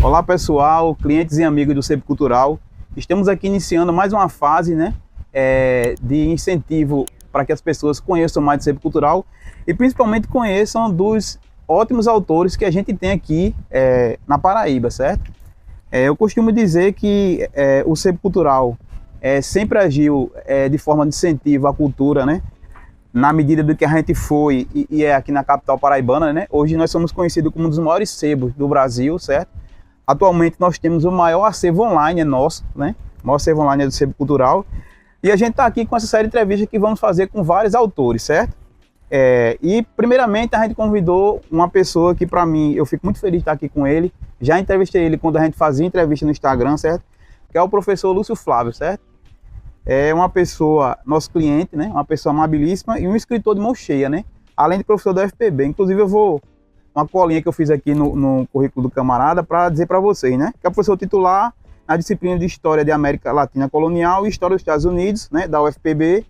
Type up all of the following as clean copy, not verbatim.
Olá pessoal, clientes e amigos do Sebo Cultural. Estamos aqui iniciando mais uma fase, de incentivo para que as pessoas conheçam mais do Sebo Cultural e principalmente conheçam dos ótimos autores que a gente tem aqui na Paraíba, certo? Eu costumo dizer que o Sebo Cultural sempre agiu de forma de incentivo à cultura, né? Na medida do que a gente foi e é aqui na capital paraibana, né? Hoje nós somos conhecidos como um dos maiores sebos do Brasil, certo? Atualmente nós temos o maior acervo online nosso, né? O maior acervo online é do Sebo Cultural. E a gente está aqui com essa série de entrevistas que vamos fazer com vários autores, certo? E primeiramente a gente convidou uma pessoa que para mim, eu fico muito feliz de estar aqui com ele. Já entrevistei ele quando a gente fazia entrevista no Instagram, certo? Que é o professor Lúcio Flávio, certo? É uma pessoa, nosso cliente, né? Uma pessoa amabilíssima e um escritor de mão cheia, né? Além de professor da UFPB. Inclusive eu vou uma colinha que eu fiz aqui no currículo do camarada para dizer para vocês, né? Que é professor titular na disciplina de História de América Latina Colonial e História dos Estados Unidos, né? Da UFPB.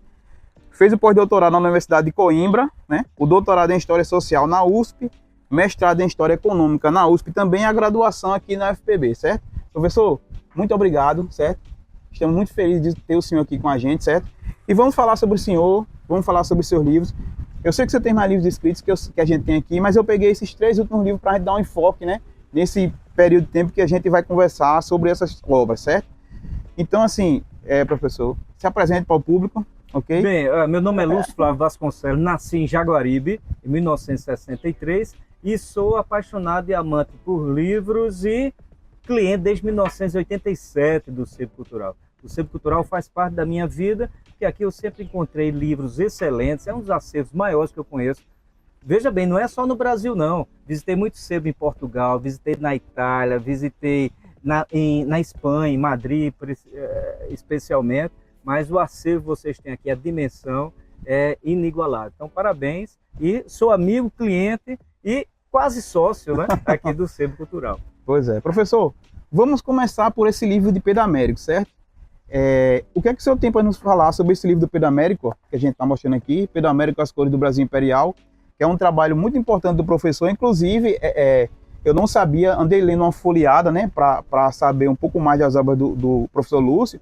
Fez o pós-doutorado na Universidade de Coimbra, né? O doutorado em História Social na USP, mestrado em História Econômica na USP também, a graduação aqui na UFPB, certo? Professor, muito obrigado, certo? Estamos muito felizes de ter o senhor aqui com a gente, certo? E vamos falar sobre o senhor, vamos falar sobre os seus livros. Eu sei que você tem mais livros escritos que a gente tem aqui, mas eu peguei esses 3 últimos livros para a gente dar um enfoque, né? Nesse período de tempo que a gente vai conversar sobre essas obras, certo? Então, assim, professor, se apresente para o público, ok? Bem, meu nome é Lúcio Flávio Vasconcelos, nasci em Jaguaribe, em 1963, e sou apaixonado e amante por livros e cliente desde 1987 do Sebo Cultural. O Sebo Cultural faz parte da minha vida, porque aqui eu sempre encontrei livros excelentes, é um dos acervos maiores que eu conheço. Veja bem, não é só no Brasil, não. Visitei muito sebo em Portugal, visitei na Itália, visitei na Espanha, em Madrid, especialmente, mas o acervo que vocês têm aqui, a dimensão é inigualável. Então, parabéns, e sou amigo, cliente e quase sócio, né, aqui do Sebo Cultural. Pois é. Professor, vamos começar por esse livro de Pedro Américo, certo? O que é que o senhor tem para nos falar sobre esse livro do Pedro Américo, que a gente está mostrando aqui, Pedro Américo, As Cores do Brasil Imperial, que é um trabalho muito importante do professor, inclusive, eu não sabia, andei lendo uma folheada, né, para saber um pouco mais das obras do professor Lúcio,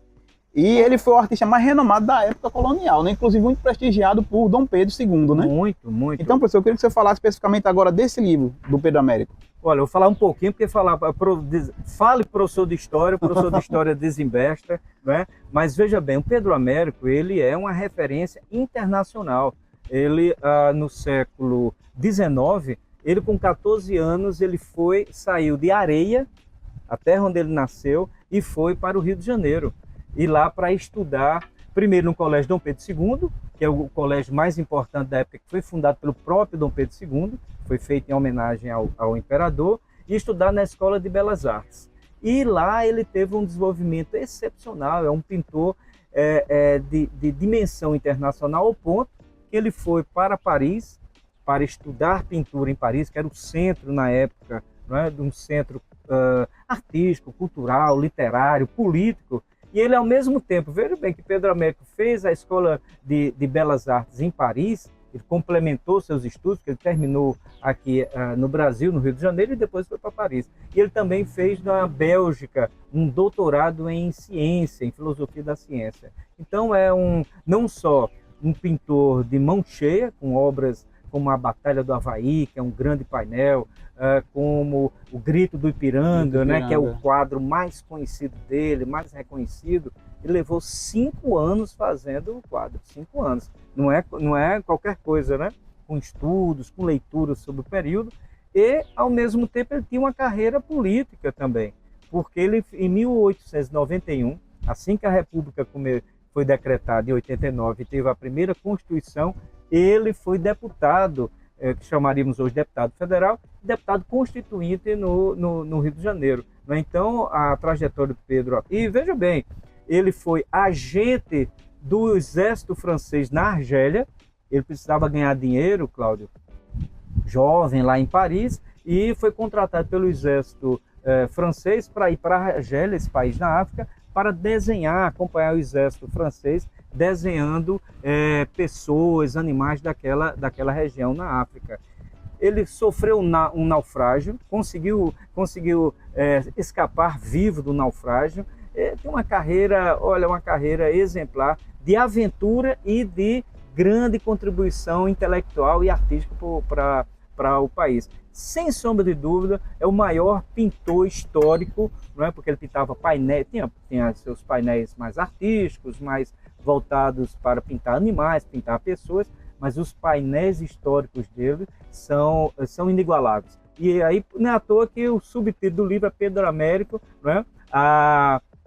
e ele foi o artista mais renomado da época colonial, né, inclusive muito prestigiado por Dom Pedro II, né? Muito, muito. Então, professor, eu queria que você falasse especificamente agora desse livro do Pedro Américo. Olha, eu vou falar um pouquinho, porque fale professor de história, o professor de história desembesta, né? Mas veja bem, o Pedro Américo, ele é uma referência internacional. Ele, no século XIX, ele com 14 anos, ele saiu de Areia, a terra onde ele nasceu, e foi para o Rio de Janeiro. E lá para estudar, primeiro no Colégio Dom Pedro II, que é o colégio mais importante da época, que foi fundado pelo próprio Dom Pedro II, foi feito em homenagem ao imperador, e estudar na Escola de Belas Artes. E lá ele teve um desenvolvimento excepcional, é um pintor de dimensão internacional, ao ponto que ele foi para Paris, para estudar pintura em Paris, que era o centro na época, não é? De um centro artístico, cultural, literário, político. E ele, ao mesmo tempo, veja bem que Pedro Américo fez a Escola de Belas Artes em Paris, ele complementou seus estudos, que ele terminou aqui no Brasil, no Rio de Janeiro, e depois foi para Paris. E ele também fez na Bélgica um doutorado em ciência, em filosofia da ciência. Então não só um pintor de mão cheia, com obras como a Batalha do Havaí, que é um grande painel, como o Grito do Ipiranga, né, que é o quadro mais conhecido dele, mais reconhecido. Ele levou 5 anos fazendo o quadro, 5 anos. Não é qualquer coisa, né? Com estudos, com leituras sobre o período. E, ao mesmo tempo, ele tinha uma carreira política também. Porque ele, em 1891, assim que a República foi decretada em 89 e teve a primeira Constituição, ele foi deputado, que chamaríamos hoje deputado federal, deputado constituinte no Rio de Janeiro. Então, a trajetória do Pedro... E veja bem, ele foi agente do exército francês na Argélia, ele precisava ganhar dinheiro, Cláudio, jovem lá em Paris, e foi contratado pelo exército francês para ir para a Argélia, esse país na África, para desenhar, acompanhar o exército francês, desenhando pessoas, animais daquela região na África. ele sofreu um naufrágio, conseguiu escapar vivo do naufrágio. Tem uma carreira, olha, uma carreira exemplar de aventura e de grande contribuição intelectual e artística para o país. Sem sombra de dúvida, é o maior pintor histórico, não é? Porque ele pintava painéis, tinha seus painéis mais artísticos, mais voltados para pintar animais, pintar pessoas, mas os painéis históricos dele são inigualáveis. E aí não é à toa que o subtítulo do livro é Pedro Américo, não é?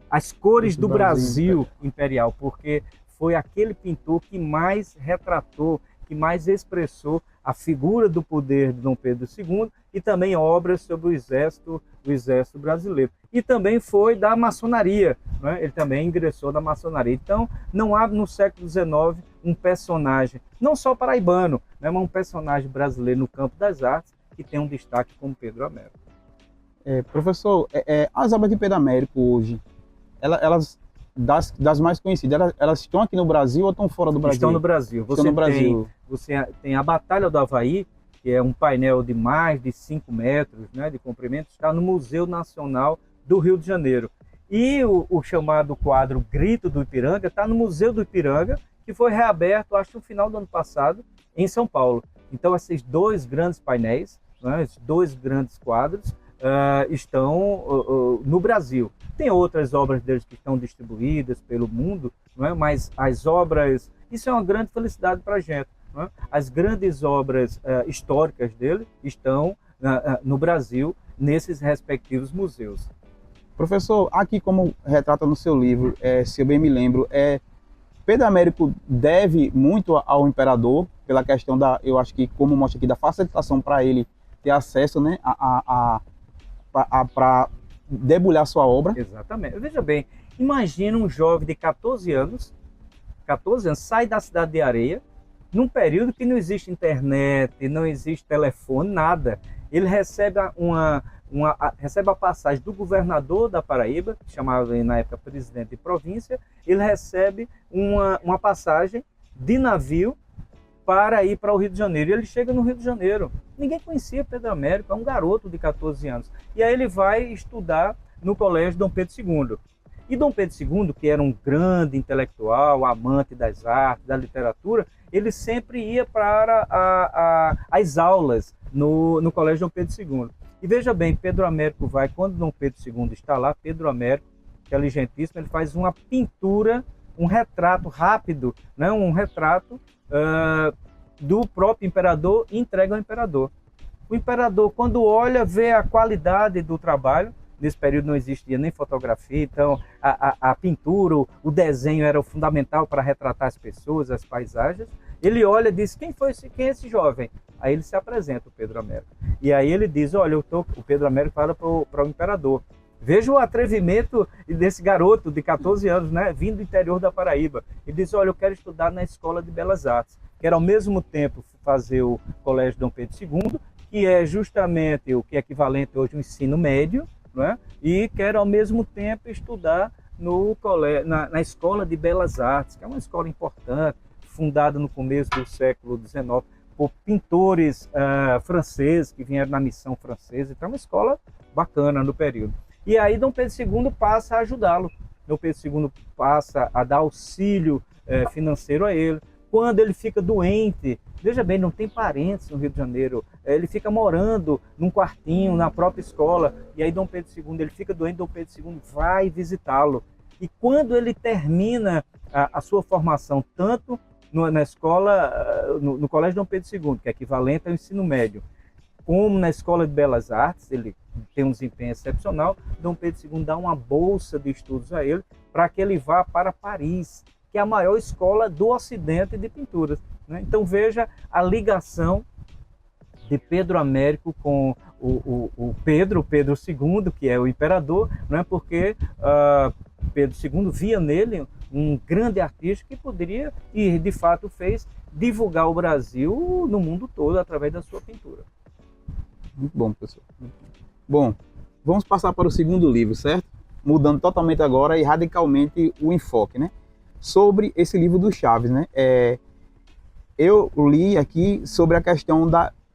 As cores do Brasil imperial, porque foi aquele pintor que mais retratou, que mais expressou a figura do poder de Dom Pedro II e também obras sobre o exército brasileiro. E também foi da maçonaria, né? Ele também ingressou na maçonaria. Então, não há no século XIX um personagem, não só paraibano, né, mas um personagem brasileiro no campo das artes que tem um destaque como Pedro Américo. Professor, as obras de Pedro Américo hoje, elas das mais conhecidas, elas estão aqui no Brasil ou estão fora do Brasil? Estão no Brasil. Você tem a Batalha do Havaí, que é um painel de mais de 5 metros, né, de comprimento, está no Museu Nacional do Rio de Janeiro. E o chamado quadro Grito do Ipiranga está no Museu do Ipiranga, que foi reaberto, acho, no final do ano passado, em São Paulo. Então, esses dois grandes painéis, né, esses dois grandes quadros, estão no Brasil. Tem outras obras deles que estão distribuídas pelo mundo, não é? Mas as obras, isso é uma grande felicidade para a gente. Não é? As grandes obras históricas dele estão no Brasil, nesses respectivos museus. Professor, aqui como retrata no seu livro, se eu bem me lembro, Pedro Américo deve muito ao imperador, pela questão eu acho que, como mostra aqui, da facilitação para ele ter acesso, né, para debulhar sua obra. Exatamente. Veja bem, imagina um jovem de 14 anos, sai da cidade de Areia, num período que não existe internet, não existe telefone, nada. Ele recebe recebe a passagem do governador da Paraíba, que chamava na época presidente de província, ele recebe uma passagem de navio para ir para o Rio de Janeiro. E ele chega no Rio de Janeiro. Ninguém conhecia Pedro Américo, é um garoto de 14 anos. E aí ele vai estudar no Colégio Dom Pedro II. E Dom Pedro II, que era um grande intelectual, amante das artes, da literatura, ele sempre ia para as aulas no Colégio Dom Pedro II. E veja bem, Pedro Américo vai, quando Dom Pedro II está lá, Pedro Américo, que é inteligentíssimo, ele faz uma pintura, um retrato rápido, né? Um retrato do próprio imperador e entrega ao imperador. O imperador, quando olha, vê a qualidade do trabalho. Nesse período não existia nem fotografia, então a pintura, o desenho era o fundamental para retratar as pessoas, as paisagens. Ele olha e diz, quem é esse jovem? Aí ele se apresenta, o Pedro Américo. E aí ele diz, olha, o Pedro Américo fala para o imperador. Veja o atrevimento desse garoto de 14 anos, né, vindo do interior da Paraíba. Ele diz, olha, eu quero estudar na Escola de Belas Artes. Quero ao mesmo tempo fazer o Colégio Dom Pedro II, que é justamente o que é equivalente hoje ao ensino médio, não é? E quero ao mesmo tempo estudar na Escola de Belas Artes, que é uma escola importante, fundada no começo do século XIX por pintores franceses que vieram na missão francesa. Então é uma escola bacana no período. E aí Dom Pedro II passa a ajudá-lo. Dom Pedro II passa a dar auxílio financeiro a ele. Quando ele fica doente, veja bem, não tem parentes no Rio de Janeiro, ele fica morando num quartinho na própria escola, e aí Dom Pedro II, ele fica doente, Dom Pedro II vai visitá-lo. E quando ele termina a sua formação, tanto na escola, no Colégio Dom Pedro II, que é equivalente ao ensino médio, como na Escola de Belas Artes, ele tem um desempenho excepcional, Dom Pedro II dá uma bolsa de estudos a ele, para que ele vá para Paris, que é a maior escola do Ocidente de pinturas, né? Então veja a ligação de Pedro Américo com o Pedro II, que é o imperador, né? Porque Pedro II via nele um grande artista que poderia, e de fato fez, divulgar o Brasil no mundo todo através da sua pintura. Muito bom, professor. Bom, vamos passar para o segundo livro, certo? Mudando totalmente agora e radicalmente o enfoque, né? Sobre esse livro do Chaves, né? Eu li aqui sobre a questão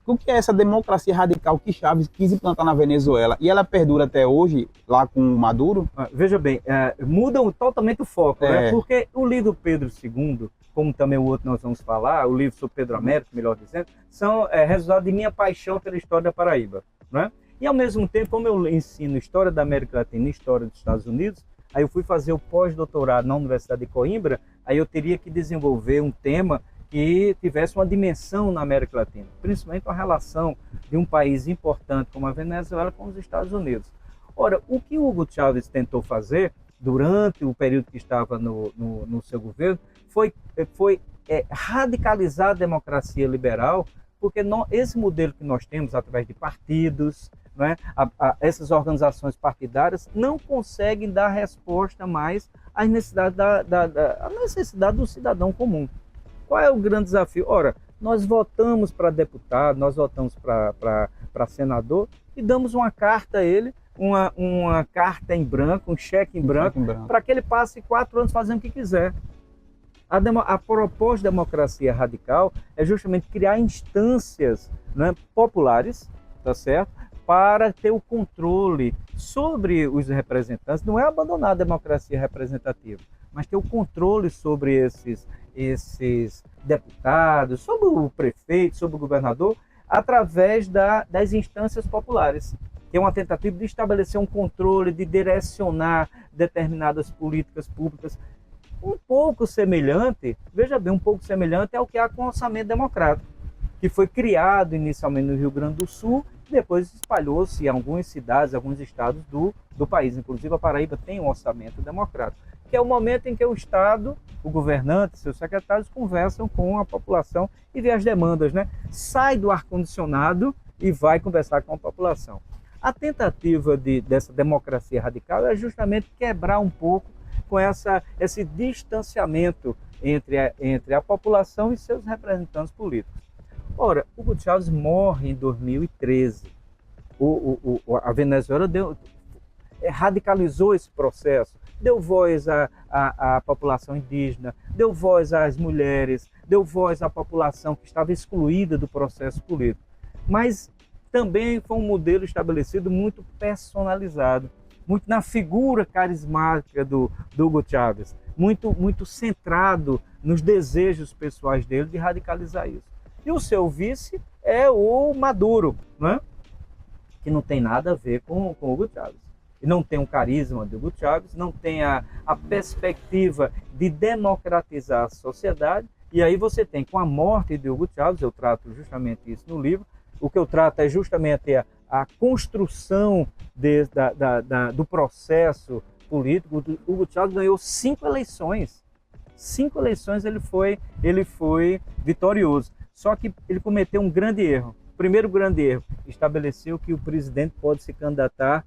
O que é essa democracia radical que Chávez quis implantar na Venezuela? E ela perdura até hoje, lá com o Maduro? Veja bem, muda totalmente o foco, né? É. Porque o livro Pedro II, como também o outro nós vamos falar, o livro sobre Pedro Américo, melhor dizendo, são resultado de minha paixão pela história da Paraíba, né? E ao mesmo tempo, como eu ensino história da América Latina e história dos Estados Unidos, aí eu fui fazer o pós-doutorado na Universidade de Coimbra, aí eu teria que desenvolver um tema que tivesse uma dimensão na América Latina, principalmente a relação de um país importante como a Venezuela com os Estados Unidos. Ora, o que o Hugo Chávez tentou fazer durante o período que estava no seu governo foi radicalizar a democracia liberal, porque esse modelo que nós temos através de partidos, né, essas organizações partidárias não conseguem dar resposta mais às necessidades à necessidade do cidadão comum. Qual é o grande desafio? Ora, nós votamos para deputado, nós votamos para senador e damos uma carta a ele, uma carta em branco, um cheque em branco, para que ele passe 4 anos fazendo o que quiser. A proposta de democracia radical é justamente criar instâncias, né, populares, tá certo? Para ter o controle sobre os representantes. Não é abandonar a democracia representativa, mas ter o controle sobre esses deputados, sobre o prefeito, sobre o governador, através das instâncias populares, que é uma tentativa de estabelecer um controle, de direcionar determinadas políticas públicas. Um pouco semelhante, veja bem, um pouco semelhante ao que há com o orçamento democrático, que foi criado inicialmente no Rio Grande do Sul, depois espalhou-se em algumas cidades, alguns estados do país. Inclusive a Paraíba tem um orçamento democrático, que é o momento em que o Estado, o governante, seus secretários conversam com a população e vê as demandas, né? Sai do ar-condicionado e vai conversar com a população. A tentativa dessa democracia radical é justamente quebrar um pouco com esse distanciamento entre a população e seus representantes políticos. Ora, Hugo Chávez morre em 2013. A Venezuela radicalizou esse processo, deu voz à população indígena, deu voz às mulheres, deu voz à população que estava excluída do processo político. Mas também foi um modelo estabelecido muito personalizado, muito na figura carismática do Hugo Chávez, muito centrado nos desejos pessoais dele de radicalizar isso. E o seu vice é o Maduro, né? Que não tem nada a ver com o Hugo Chávez. E não tem o carisma do Hugo Chávez, não tem a perspectiva de democratizar a sociedade. E aí você tem, com a morte de Hugo Chávez, eu trato justamente isso no livro, o que eu trato é justamente a construção do processo político. O Hugo Chávez ganhou 5 eleições. 5 eleições ele foi vitorioso. Só que ele cometeu um grande erro. Primeiro grande erro, estabeleceu que o presidente pode se candidatar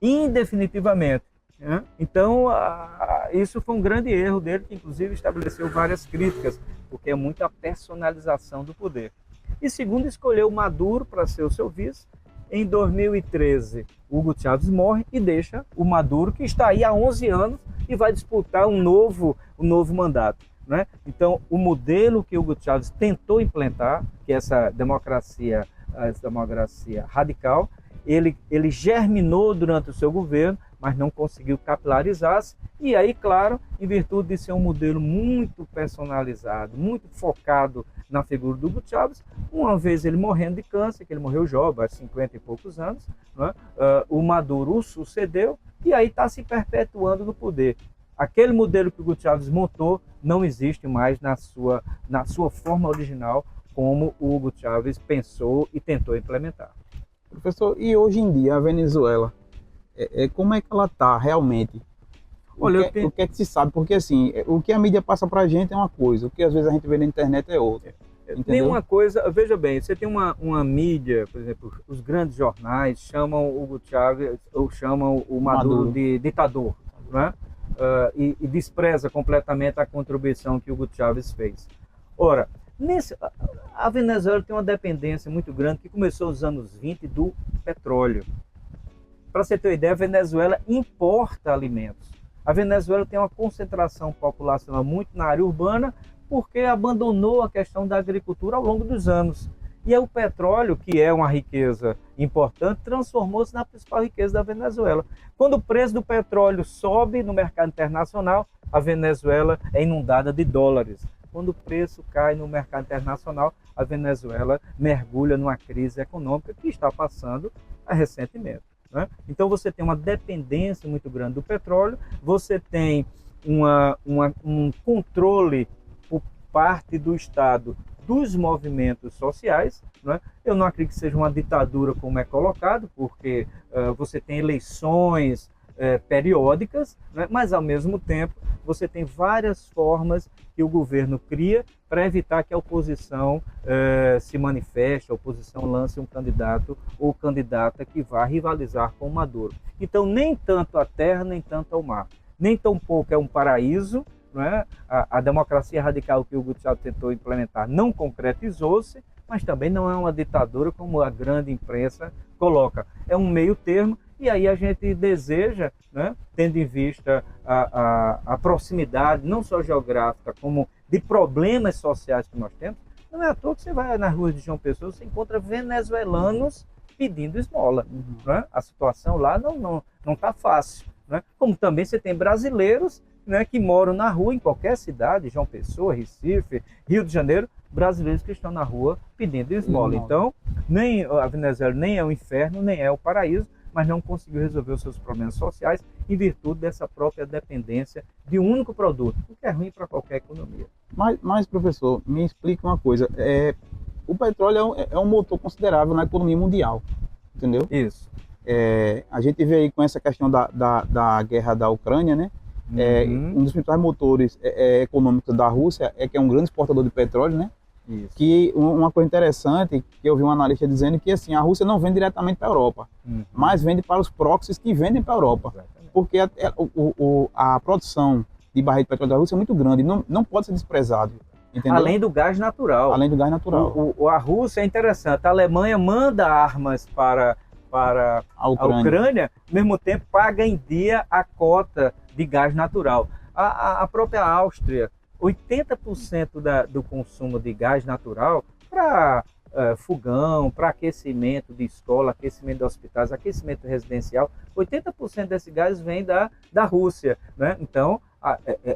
indefinitivamente, né? Então, isso foi um grande erro dele, que inclusive estabeleceu várias críticas, porque é muita personalização do poder. E segundo, escolheu Maduro para ser o seu vice. Em 2013, Hugo Chávez morre e deixa o Maduro, que está aí há 11 anos e vai disputar um novo mandato, né? Então, o modelo que Hugo Chávez tentou implantar, que é essa democracia radical, ele germinou durante o seu governo, mas não conseguiu capilarizar-se. E aí, claro, em virtude de ser um modelo muito personalizado, muito focado na figura do Hugo Chávez, uma vez ele morrendo de câncer, que ele morreu jovem, há 50 e poucos anos, né? O Maduro o sucedeu e aí está se perpetuando no poder. Aquele modelo que o Hugo Chávez montou não existe mais na sua forma original, como o Hugo Chávez pensou e tentou implementar. Professor, e hoje em dia a Venezuela, como é que ela está realmente? Olha, o que é que se sabe? Porque assim, o que a mídia passa para a gente é uma coisa, o que às vezes a gente vê na internet é outra. Tem uma coisa, veja bem, você tem uma mídia, por exemplo, os grandes jornais chamam o Hugo Chávez, ou chamam o Maduro de ditador, né? E despreza completamente a contribuição que o Hugo Chávez fez. Ora, a Venezuela tem uma dependência muito grande que começou nos anos 20 do petróleo. Para você ter uma ideia, a Venezuela importa alimentos. A Venezuela tem uma concentração populacional muito na área urbana porque abandonou a questão da agricultura ao longo dos anos. E aí o petróleo, que é uma riqueza importante, transformou-se na principal riqueza da Venezuela. Quando o preço do petróleo sobe no mercado internacional, a Venezuela é inundada de dólares. Quando o preço cai no mercado internacional, a Venezuela mergulha numa crise econômica que está passando recentemente, né? Então você tem uma dependência muito grande do petróleo, você tem um controle por parte do Estado dos movimentos sociais, né? Eu não acredito que seja uma ditadura como é colocado, porque você tem eleições periódicas, né? Mas ao mesmo tempo você tem várias formas que o governo cria para evitar que a oposição se manifeste, a oposição lance um candidato ou candidata que vá rivalizar com o Maduro. Então, nem tanto a terra, nem tanto ao mar. Nem tão pouco é um paraíso, não é? A democracia radical que o Hugo Chávez tentou implementar não concretizou-se, mas também não é uma ditadura como a grande imprensa coloca. É um meio termo, e aí a gente deseja, né, tendo em vista a proximidade, não só geográfica, como de problemas sociais que nós temos, não é à toa que você vai nas ruas de João Pessoa, você encontra venezuelanos pedindo esmola. Né? A situação lá não está fácil. Né? Como também você tem brasileiros, né, que moram na rua em qualquer cidade, João Pessoa, Recife, Rio de Janeiro, brasileiros que estão na rua pedindo esmola. Então, nem a Venezuela nem é o inferno, nem é o paraíso, mas não conseguiu resolver os seus problemas sociais em virtude dessa própria dependência de um único produto, o que é ruim para qualquer economia. Mas, professor, me explica uma coisa. O petróleo é um motor considerável na economia mundial, entendeu? Isso. A gente vê aí com essa questão da guerra da Ucrânia, né? Um dos principais motores econômicos da Rússia que é um grande exportador de petróleo, né? Isso. Que uma coisa interessante, que eu vi um analista dizendo que assim, a Rússia não vende diretamente para a Europa, mas vende para os proxies que vendem para a Europa. Exatamente. Porque a produção de barris de petróleo da Rússia é muito grande, não pode ser desprezado. Entendeu? Além do gás natural. Além do gás natural. A Rússia é interessante, a Alemanha manda armas para a Ucrânia, ao mesmo tempo paga em dia a cota de gás natural. A própria Áustria, 80% do consumo de gás natural para fogão, para aquecimento de escola, aquecimento de hospitais, aquecimento residencial, 80% desse gás vem da Rússia. Né? Então,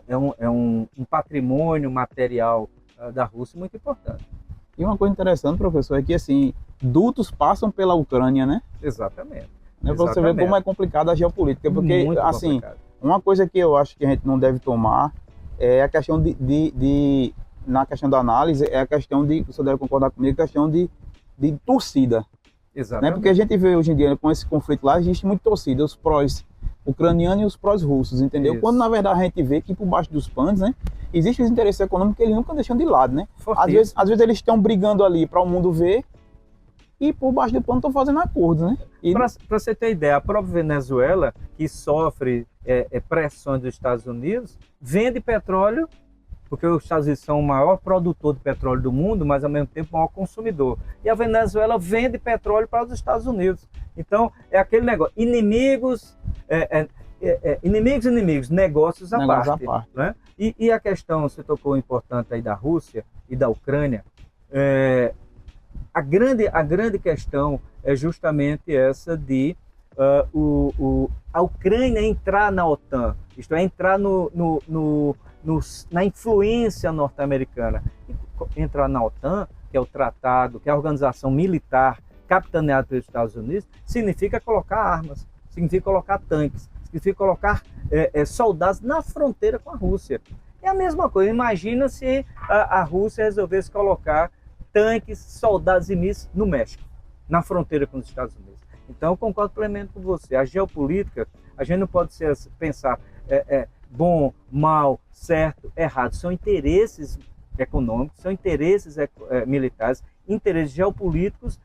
é um patrimônio material da Rússia muito importante. E uma coisa interessante, professor, é que assim, dutos passam pela Ucrânia, né? Exatamente. Para você ver como é complicada a geopolítica, porque muito assim, complicado. Uma coisa que eu acho que a gente não deve tomar é a questão na questão da análise, é a questão você deve concordar comigo, a questão de torcida. Exatamente. Né? Porque a gente vê hoje em dia, com esse conflito lá, existe muito torcida, os pró-ucranianos e os pró-russos, entendeu? Isso. Quando na verdade a gente vê que por baixo dos panos, né, existem os interesses econômicos que eles nunca deixam de lado, né? Às vezes eles estão brigando ali para o mundo ver e por baixo do pano estão fazendo acordos, né? Para você ter ideia, a própria Venezuela, que sofre pressões dos Estados Unidos, vende petróleo, porque os Estados Unidos são o maior produtor de petróleo do mundo, mas ao mesmo tempo o maior consumidor. E a Venezuela vende petróleo para os Estados Unidos. Então, é aquele negócio, inimigos, negócios à parte. Né? E a questão, você tocou importante aí da Rússia e da Ucrânia, a grande questão é justamente essa de a Ucrânia entrar na OTAN, isto é, entrar na influência norte-americana. Entrar na OTAN, que é o tratado, que é a organização militar capitaneada pelos Estados Unidos, significa colocar armas, significa colocar tanques, significa colocar soldados na fronteira com a Rússia. É a mesma coisa, imagina se a Rússia resolvesse colocar tanques, soldados e mísseis no México, na fronteira com os Estados Unidos. Então, eu concordo plenamente com você. A geopolítica, a gente não pode pensar bom, mal, certo, errado. São interesses econômicos, são interesses militares, interesses geopolíticos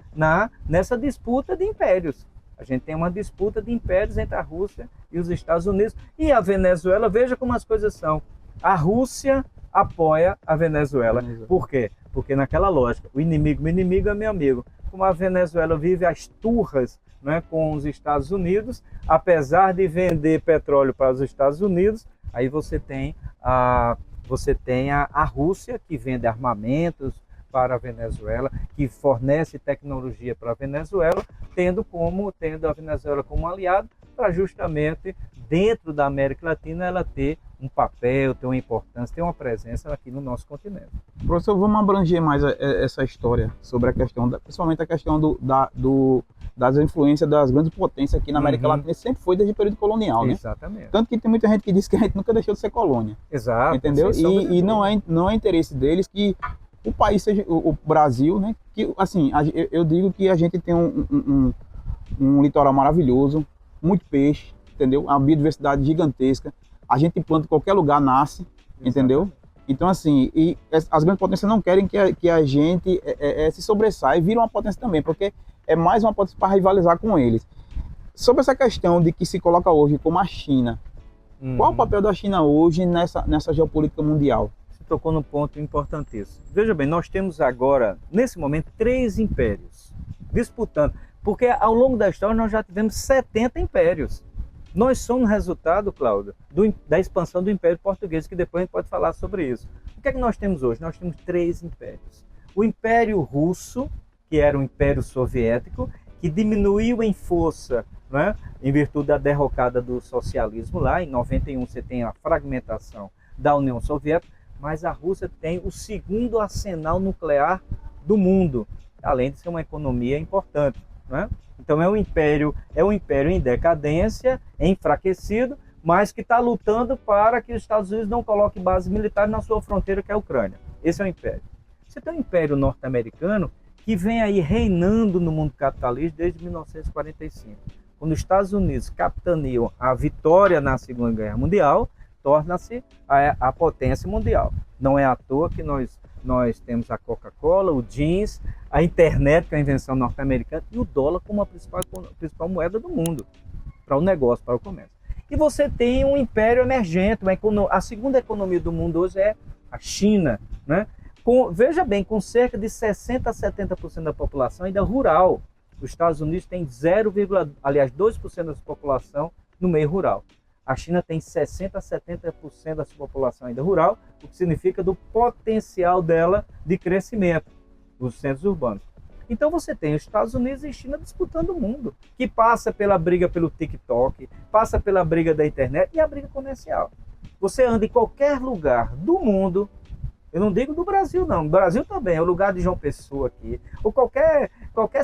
nessa disputa de impérios. A gente tem uma disputa de impérios entre a Rússia e os Estados Unidos. E a Venezuela, veja como as coisas são. A Rússia apoia a Venezuela. Por quê? Porque naquela lógica, o inimigo é meu amigo. Como a Venezuela vive as turras, né, com os Estados Unidos, apesar de vender petróleo para os Estados Unidos, aí você tem a Rússia, que vende armamentos para a Venezuela, que fornece tecnologia para a Venezuela, tendo a Venezuela como aliado, para justamente, dentro da América Latina, ela ter um papel, ter uma importância, ter uma presença aqui no nosso continente. Professor, vamos abranger mais essa história sobre a questão, principalmente a questão das influências das grandes potências aqui na América Latina, sempre foi desde o período colonial, né? Exatamente. Tanto que tem muita gente que diz que a gente nunca deixou de ser colônia. Exato. Entendeu? E não é interesse deles que o país seja, o Brasil, né? Que, assim, eu digo que a gente tem um litoral maravilhoso, muito peixe, entendeu? Uma biodiversidade gigantesca. A gente planta em qualquer lugar, nasce, entendeu? Então, assim, e as grandes potências não querem que a gente se sobressaia e vire uma potência também, porque é mais uma potência para rivalizar com eles. Sobre essa questão de que se coloca hoje como a China, qual o papel da China hoje nessa geopolítica mundial? Você tocou num ponto importantíssimo. Veja bem, nós temos agora, nesse momento, 3 impérios disputando, porque ao longo da história nós já tivemos 70 impérios. Nós somos resultado, Cláudio, da expansão do Império Português, que depois a gente pode falar sobre isso. O que é que nós temos hoje? Nós temos 3 impérios. O Império Russo, que era o Império Soviético, que diminuiu em força, né, em virtude da derrocada do socialismo lá. Em 91 você tem a fragmentação da União Soviética, mas a Rússia tem o 2º arsenal nuclear do mundo, além de ser uma economia importante, né? Então é um império em decadência, enfraquecido, mas que está lutando para que os Estados Unidos não coloquem base militar na sua fronteira, que é a Ucrânia. Esse é o império. Você tem o Império Norte-Americano, que vem aí reinando no mundo capitalista desde 1945. Quando os Estados Unidos capitaneam a vitória na Segunda Guerra Mundial, torna-se a potência mundial. Não é à toa que nós temos a Coca-Cola, o jeans, a internet, que é a invenção norte-americana, e o dólar como a principal moeda do mundo, para o negócio, para o comércio. E você tem um império emergente, a segunda economia do mundo hoje é a China, né? Veja bem, com cerca de 60% a 70% da população ainda rural. Os Estados Unidos têm 2% da sua população no meio rural. A China tem 60% a 70% da sua população ainda rural, o que significa do potencial dela de crescimento dos centros urbanos. Então você tem os Estados Unidos e China disputando o mundo, que passa pela briga pelo TikTok, passa pela briga da internet e a briga comercial. Você anda em qualquer lugar do mundo, eu não digo do Brasil não, o Brasil também, é o lugar de João Pessoa aqui, ou qualquer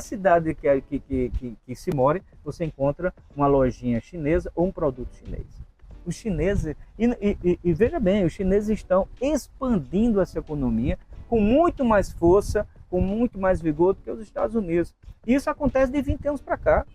cidade que se more, você encontra uma lojinha chinesa ou um produto chinês. Os chineses, e veja bem, os chineses estão expandindo essa economia com muito mais força, com muito mais vigor do que os Estados Unidos. Isso acontece de 20 anos para cá.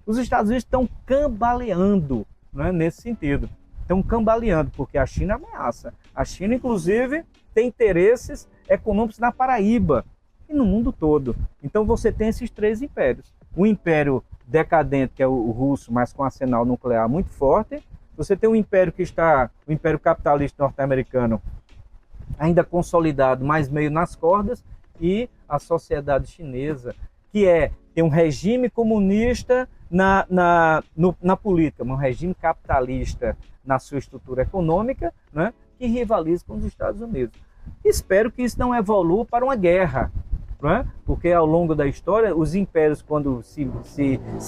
Os Estados Unidos estão cambaleando, né, nesse sentido. Estão cambaleando, porque a China ameaça. A China, inclusive, tem interesses econômicos na Paraíba e no mundo todo. Então você tem esses 3 impérios. O império decadente, que é o russo, mas com arsenal nuclear muito forte. Você tem um império o império capitalista norte-americano, ainda consolidado, mas meio nas cordas, e a sociedade chinesa, que tem um regime comunista na política, um regime capitalista na sua estrutura econômica, né, que rivaliza com os Estados Unidos. Espero que isso não evolua para uma guerra, né? Porque ao longo da história, os impérios, quando se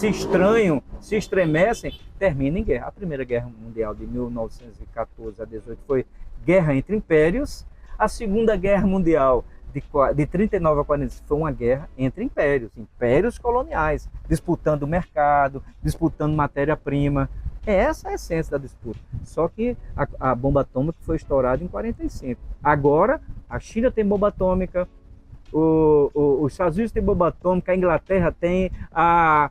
estranham, se estremecem, terminam em guerra. A Primeira Guerra Mundial de 1914 a 18 foi guerra entre impérios. A Segunda Guerra Mundial de 39 a 45 foi uma guerra entre impérios coloniais, disputando o mercado, disputando matéria-prima. Essa é a essência da disputa. Só que a bomba atômica foi estourada em 45. Agora, a China tem bomba atômica, os Estados Unidos têm bomba atômica, a Inglaterra tem, a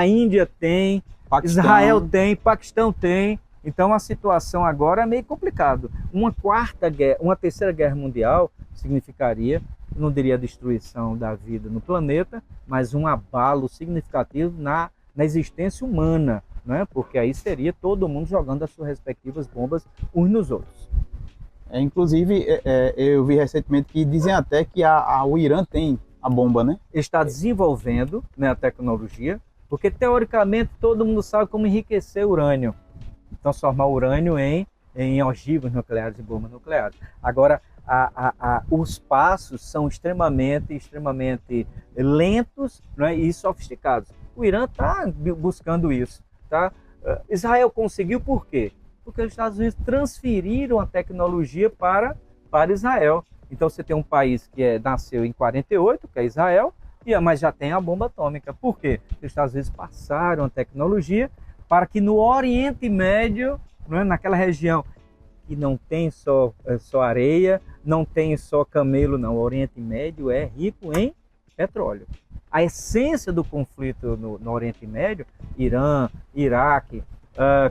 Índia tem, Paquistão. Israel tem, Paquistão tem. Então a situação agora é meio complicada. Uma terceira guerra mundial significaria, não diria a destruição da vida no planeta, mas um abalo significativo na existência humana, né? Porque aí seria todo mundo jogando as suas respectivas bombas uns nos outros. Inclusive, eu vi recentemente que dizem até que o Irã tem a bomba, né? Está desenvolvendo, né, a tecnologia, porque teoricamente todo mundo sabe como enriquecer urânio, transformar urânio em ogivas nucleares e bombas nucleares. Agora, os passos são extremamente lentos, né, e sofisticados. O Irã está buscando isso. Tá? Israel conseguiu por quê? Porque os Estados Unidos transferiram a tecnologia para Israel. Então você tem um país que nasceu em 48, que é Israel, mas já tem a bomba atômica. Por quê? Os Estados Unidos passaram a tecnologia para que no Oriente Médio, né, naquela região que não tem só areia, não tem só camelo, não. O Oriente Médio é rico em petróleo. A essência do conflito no Oriente Médio, Irã, Iraque,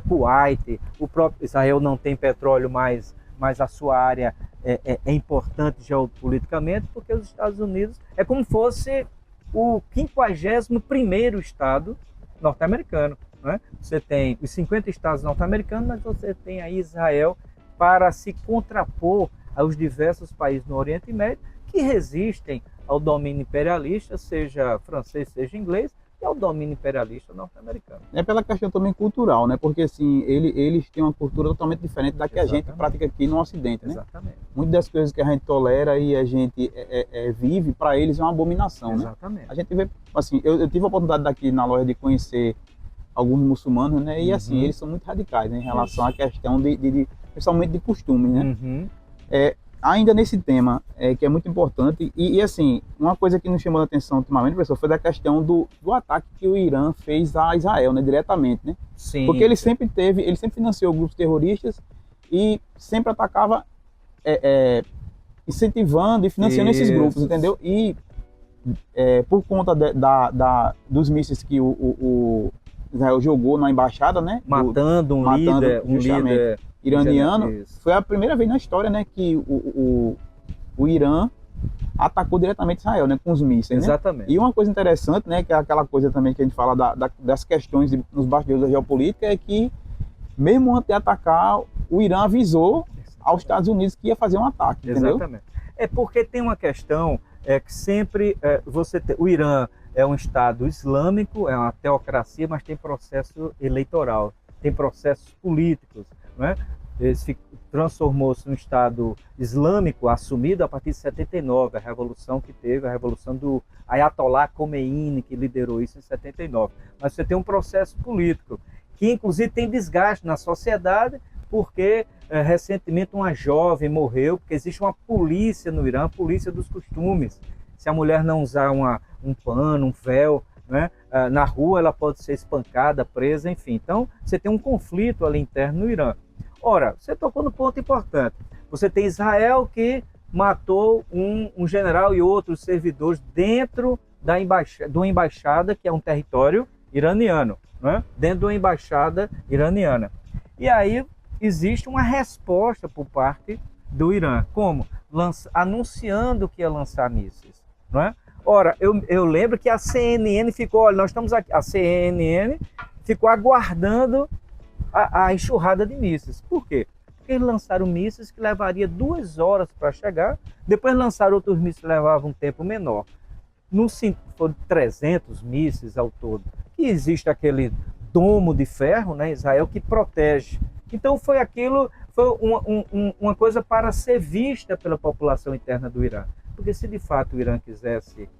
Kuwait, o próprio Israel não tem petróleo, mas a sua área é importante geopoliticamente, porque os Estados Unidos é como se fosse o 51º estado norte-americano. Né? Você tem os 50 estados norte-americanos, mas você tem aí Israel para se contrapor aos diversos países no Oriente Médio que resistem ao domínio imperialista, seja francês, seja inglês, e ao domínio imperialista norte-americano. É pela questão também cultural, né? Porque assim, eles têm uma cultura totalmente diferente da que a gente pratica aqui no Ocidente, né? Exatamente. Muitas das coisas que a gente tolera e a gente vive, para eles é uma abominação, Exatamente. né? A gente vê, assim, eu tive a oportunidade daqui na loja de conhecer alguns muçulmanos, né? E assim, eles são muito radicais, né, em relação à questão principalmente de costumes, né? Ainda nesse tema, que é muito importante, e assim, uma coisa que nos chamou a atenção ultimamente, professor, foi da questão do ataque que o Irã fez a Israel, né, diretamente, né? Sim. Porque ele sempre financiou grupos terroristas e sempre atacava incentivando e financiando esses grupos, entendeu? E por conta dos mísseis que o Israel jogou na embaixada, né? Matando um líder iraniano. Foi a primeira vez na história, né, que o Irã atacou diretamente Israel, né, com os mísseis. Exatamente. Né? E uma coisa interessante, né, que é aquela coisa também que a gente fala das questões nos bastidores da geopolítica, é que mesmo antes de atacar, o Irã avisou aos Estados Unidos que ia fazer um ataque, entendeu? Exatamente. É porque tem uma questão que sempre o Irã é um Estado islâmico, é uma teocracia, mas tem processo eleitoral, tem processos políticos, né? Transformou-se num Estado islâmico assumido a partir de 79, a revolução que teve, a revolução do Ayatollah Khomeini, que liderou isso em 79. Mas você tem um processo político, que inclusive tem desgaste na sociedade, porque recentemente uma jovem morreu, porque existe uma polícia no Irã, a polícia dos costumes. Se a mulher não usar um pano, um véu, né, na rua, ela pode ser espancada, presa, enfim. Então, você tem um conflito ali interno no Irã. Ora, você tocou no ponto importante. Você tem Israel que matou um general e outros servidores dentro de uma embaixada, que é um território iraniano, né? Dentro de uma embaixada iraniana. E aí existe uma resposta por parte do Irã. Como? Anunciando que ia lançar mísseis. Não é? Ora, eu lembro que a CNN ficou, olha, nós estamos aqui, a CNN ficou aguardando a enxurrada de mísseis. Por quê? Porque eles lançaram mísseis que levaria 2 horas para chegar, depois lançaram outros mísseis que levavam um tempo menor. Foram 300 mísseis ao todo. E existe aquele domo de ferro, né, Israel, que protege. Então foi uma coisa para ser vista pela população interna do Irã. Porque se de fato o Irã quisesse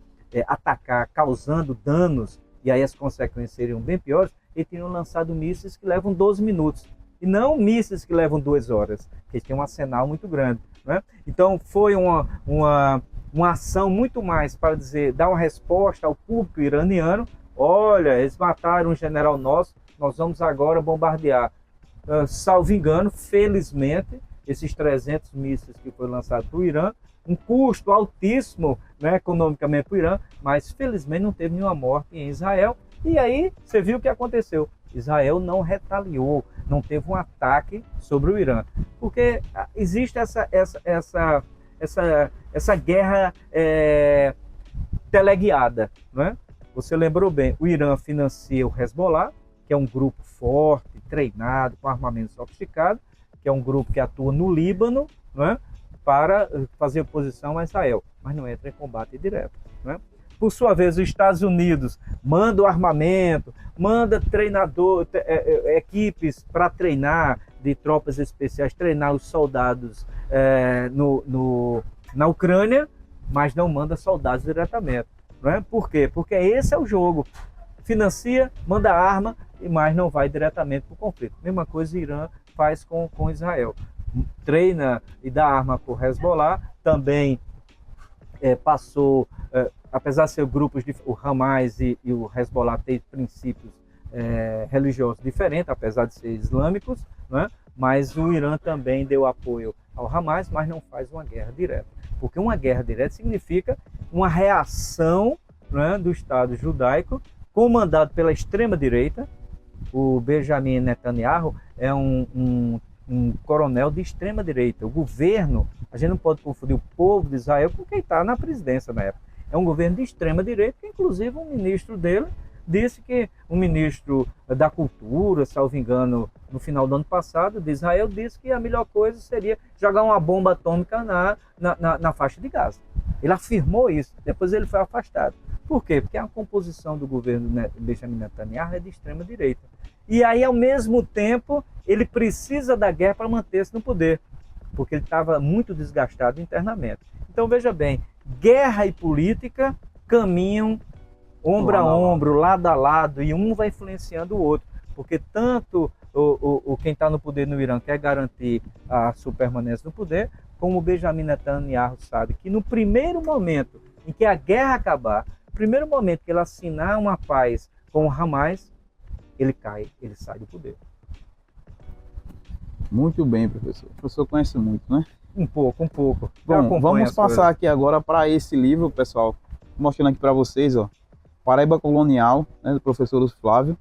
atacar causando danos, e aí as consequências seriam bem piores, eles teriam lançado mísseis que levam 12 minutos. E não mísseis que levam 2 horas, porque tem um arsenal muito grande. Né? Então foi uma ação muito mais para dar uma resposta ao público iraniano. Olha, eles mataram um general nosso, nós vamos agora bombardear. Salvo engano, felizmente, esses 300 mísseis que foram lançados para o Irã, um custo altíssimo, né, economicamente para o Irã, mas felizmente não teve nenhuma morte em Israel. E aí você viu o que aconteceu. Israel não retaliou, não teve um ataque sobre o Irã, porque existe essa guerra teleguiada, não é? Você lembrou bem, o Irã financia o Hezbollah, que é um grupo forte, treinado, com armamento sofisticado, que é um grupo que atua no Líbano, não é? Para fazer oposição a Israel, mas não entra em combate direto. Não é? Por sua vez, os Estados Unidos manda o armamento, manda equipes para treinar, de tropas especiais, treinar os soldados na Ucrânia, mas não manda soldados diretamente. Não é? Por quê? Porque esse é o jogo. Financia, manda arma, mas não vai diretamente para o conflito. Mesma coisa o Irã faz com Israel. Treina e dá arma para o Hezbollah, também passou, apesar de ser grupos, o Hamas e o Hezbollah têm princípios religiosos diferentes, apesar de ser islâmicos, né? Mas o Irã também deu apoio ao Hamas, mas não faz uma guerra direta. Porque uma guerra direta significa uma reação, né, do Estado judaico, comandado pela extrema-direita. O Benjamin Netanyahu é um coronel de extrema-direita. O governo, a gente não pode confundir o povo de Israel com quem está na presidência na época. É um governo de extrema-direita, que inclusive um ministro dele disse que, um ministro da cultura, salvo engano, no final do ano passado, de Israel, disse que a melhor coisa seria jogar uma bomba atômica na faixa de Gaza. Ele afirmou isso, depois ele foi afastado. Por quê? Porque a composição do governo de Benjamin Netanyahu é de extrema-direita. E aí, ao mesmo tempo, ele precisa da guerra para manter-se no poder, porque ele estava muito desgastado internamente. Então, veja bem, guerra e política caminham ombro a ombro, lado a lado, e um vai influenciando o outro, porque tanto quem está no poder no Irã quer garantir a sua permanência no poder, como o Benjamin Netanyahu sabe que no primeiro momento em que a guerra acabar, no primeiro momento que ele assinar uma paz com o Hamas, ele cai, ele sai do poder. Muito bem, professor. O professor conhece muito, né? Um pouco. Bom, vamos passar aqui agora para esse livro, pessoal, mostrando aqui para vocês, ó, Paraíba Colonial, né, do professor Lúcio Flávio,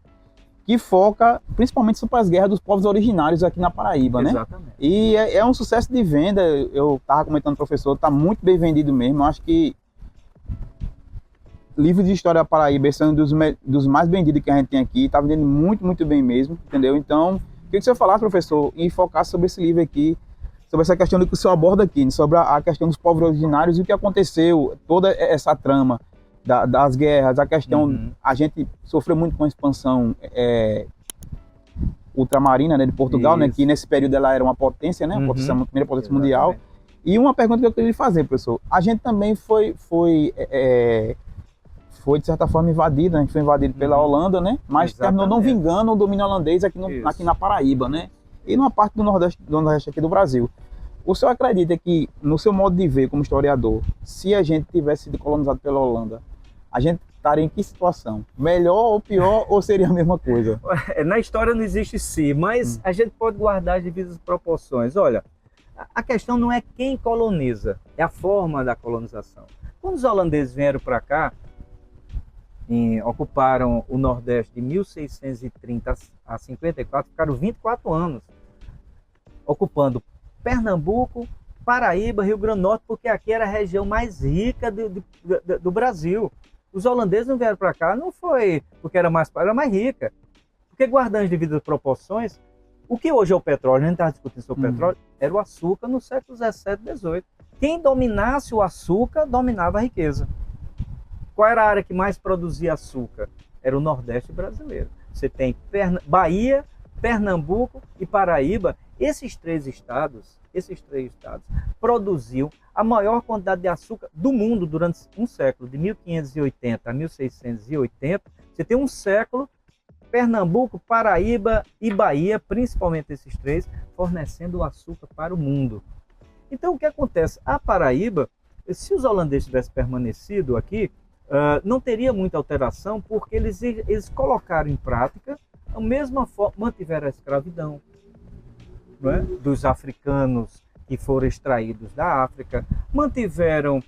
que foca principalmente sobre as guerras dos povos originários aqui na Paraíba, né? Exatamente. E é um sucesso de venda. Eu estava comentando com o professor, está muito bem vendido mesmo. Eu acho que livro de história da Paraíba, esse é um dos mais vendidos que a gente tem aqui, está vendendo muito bem mesmo, entendeu? Então, queria que o senhor falasse, professor, e focasse sobre esse livro aqui, sobre essa questão que o senhor aborda aqui, sobre a questão dos povos originários e o que aconteceu, toda essa trama das guerras, a questão, a gente sofreu muito com a expansão ultramarina, né, de Portugal, né, que nesse período ela era uma potência, né, a primeira potência mundial. E uma pergunta que eu queria lhe fazer, professor, a gente também foi de certa forma invadido, a gente foi invadido pela Holanda, né, mas terminou não vingando o domínio holandês aqui na Paraíba, né, e numa parte do Nordeste aqui do Brasil. O senhor acredita que, no seu modo de ver como historiador, se a gente tivesse sido colonizado pela Holanda, a gente estaria em que situação? Melhor ou pior, ou seria a mesma coisa? Na história não existe si, mas a gente pode guardar as devidas proporções. Olha, a questão não é quem coloniza, é a forma da colonização. Quando os holandeses vieram para cá, ocuparam o Nordeste de 1630 a 54, ficaram 24 anos ocupando Pernambuco, Paraíba, Rio Grande do Norte, porque aqui era a região mais rica do Brasil. Os holandeses não vieram para cá, não foi porque era mais rica, porque guardando as devidas proporções, o que hoje é o petróleo, a gente estava discutindo sobre o petróleo, era o açúcar no século XVII e XVIII. Quem dominasse o açúcar, dominava a riqueza. Qual era a área que mais produzia açúcar? Era o Nordeste brasileiro. Você tem Bahia, Pernambuco e Paraíba. Esses três estados produziam a maior quantidade de açúcar do mundo durante um século, de 1580 a 1680. Você tem um século, Pernambuco, Paraíba e Bahia, principalmente esses três, fornecendo o açúcar para o mundo. Então, o que acontece? A Paraíba, se os holandeses tivessem permanecido aqui, não teria muita alteração, porque eles colocaram em prática a mesma forma, mantiveram a escravidão, não é? Dos africanos que foram extraídos da África, mantiveram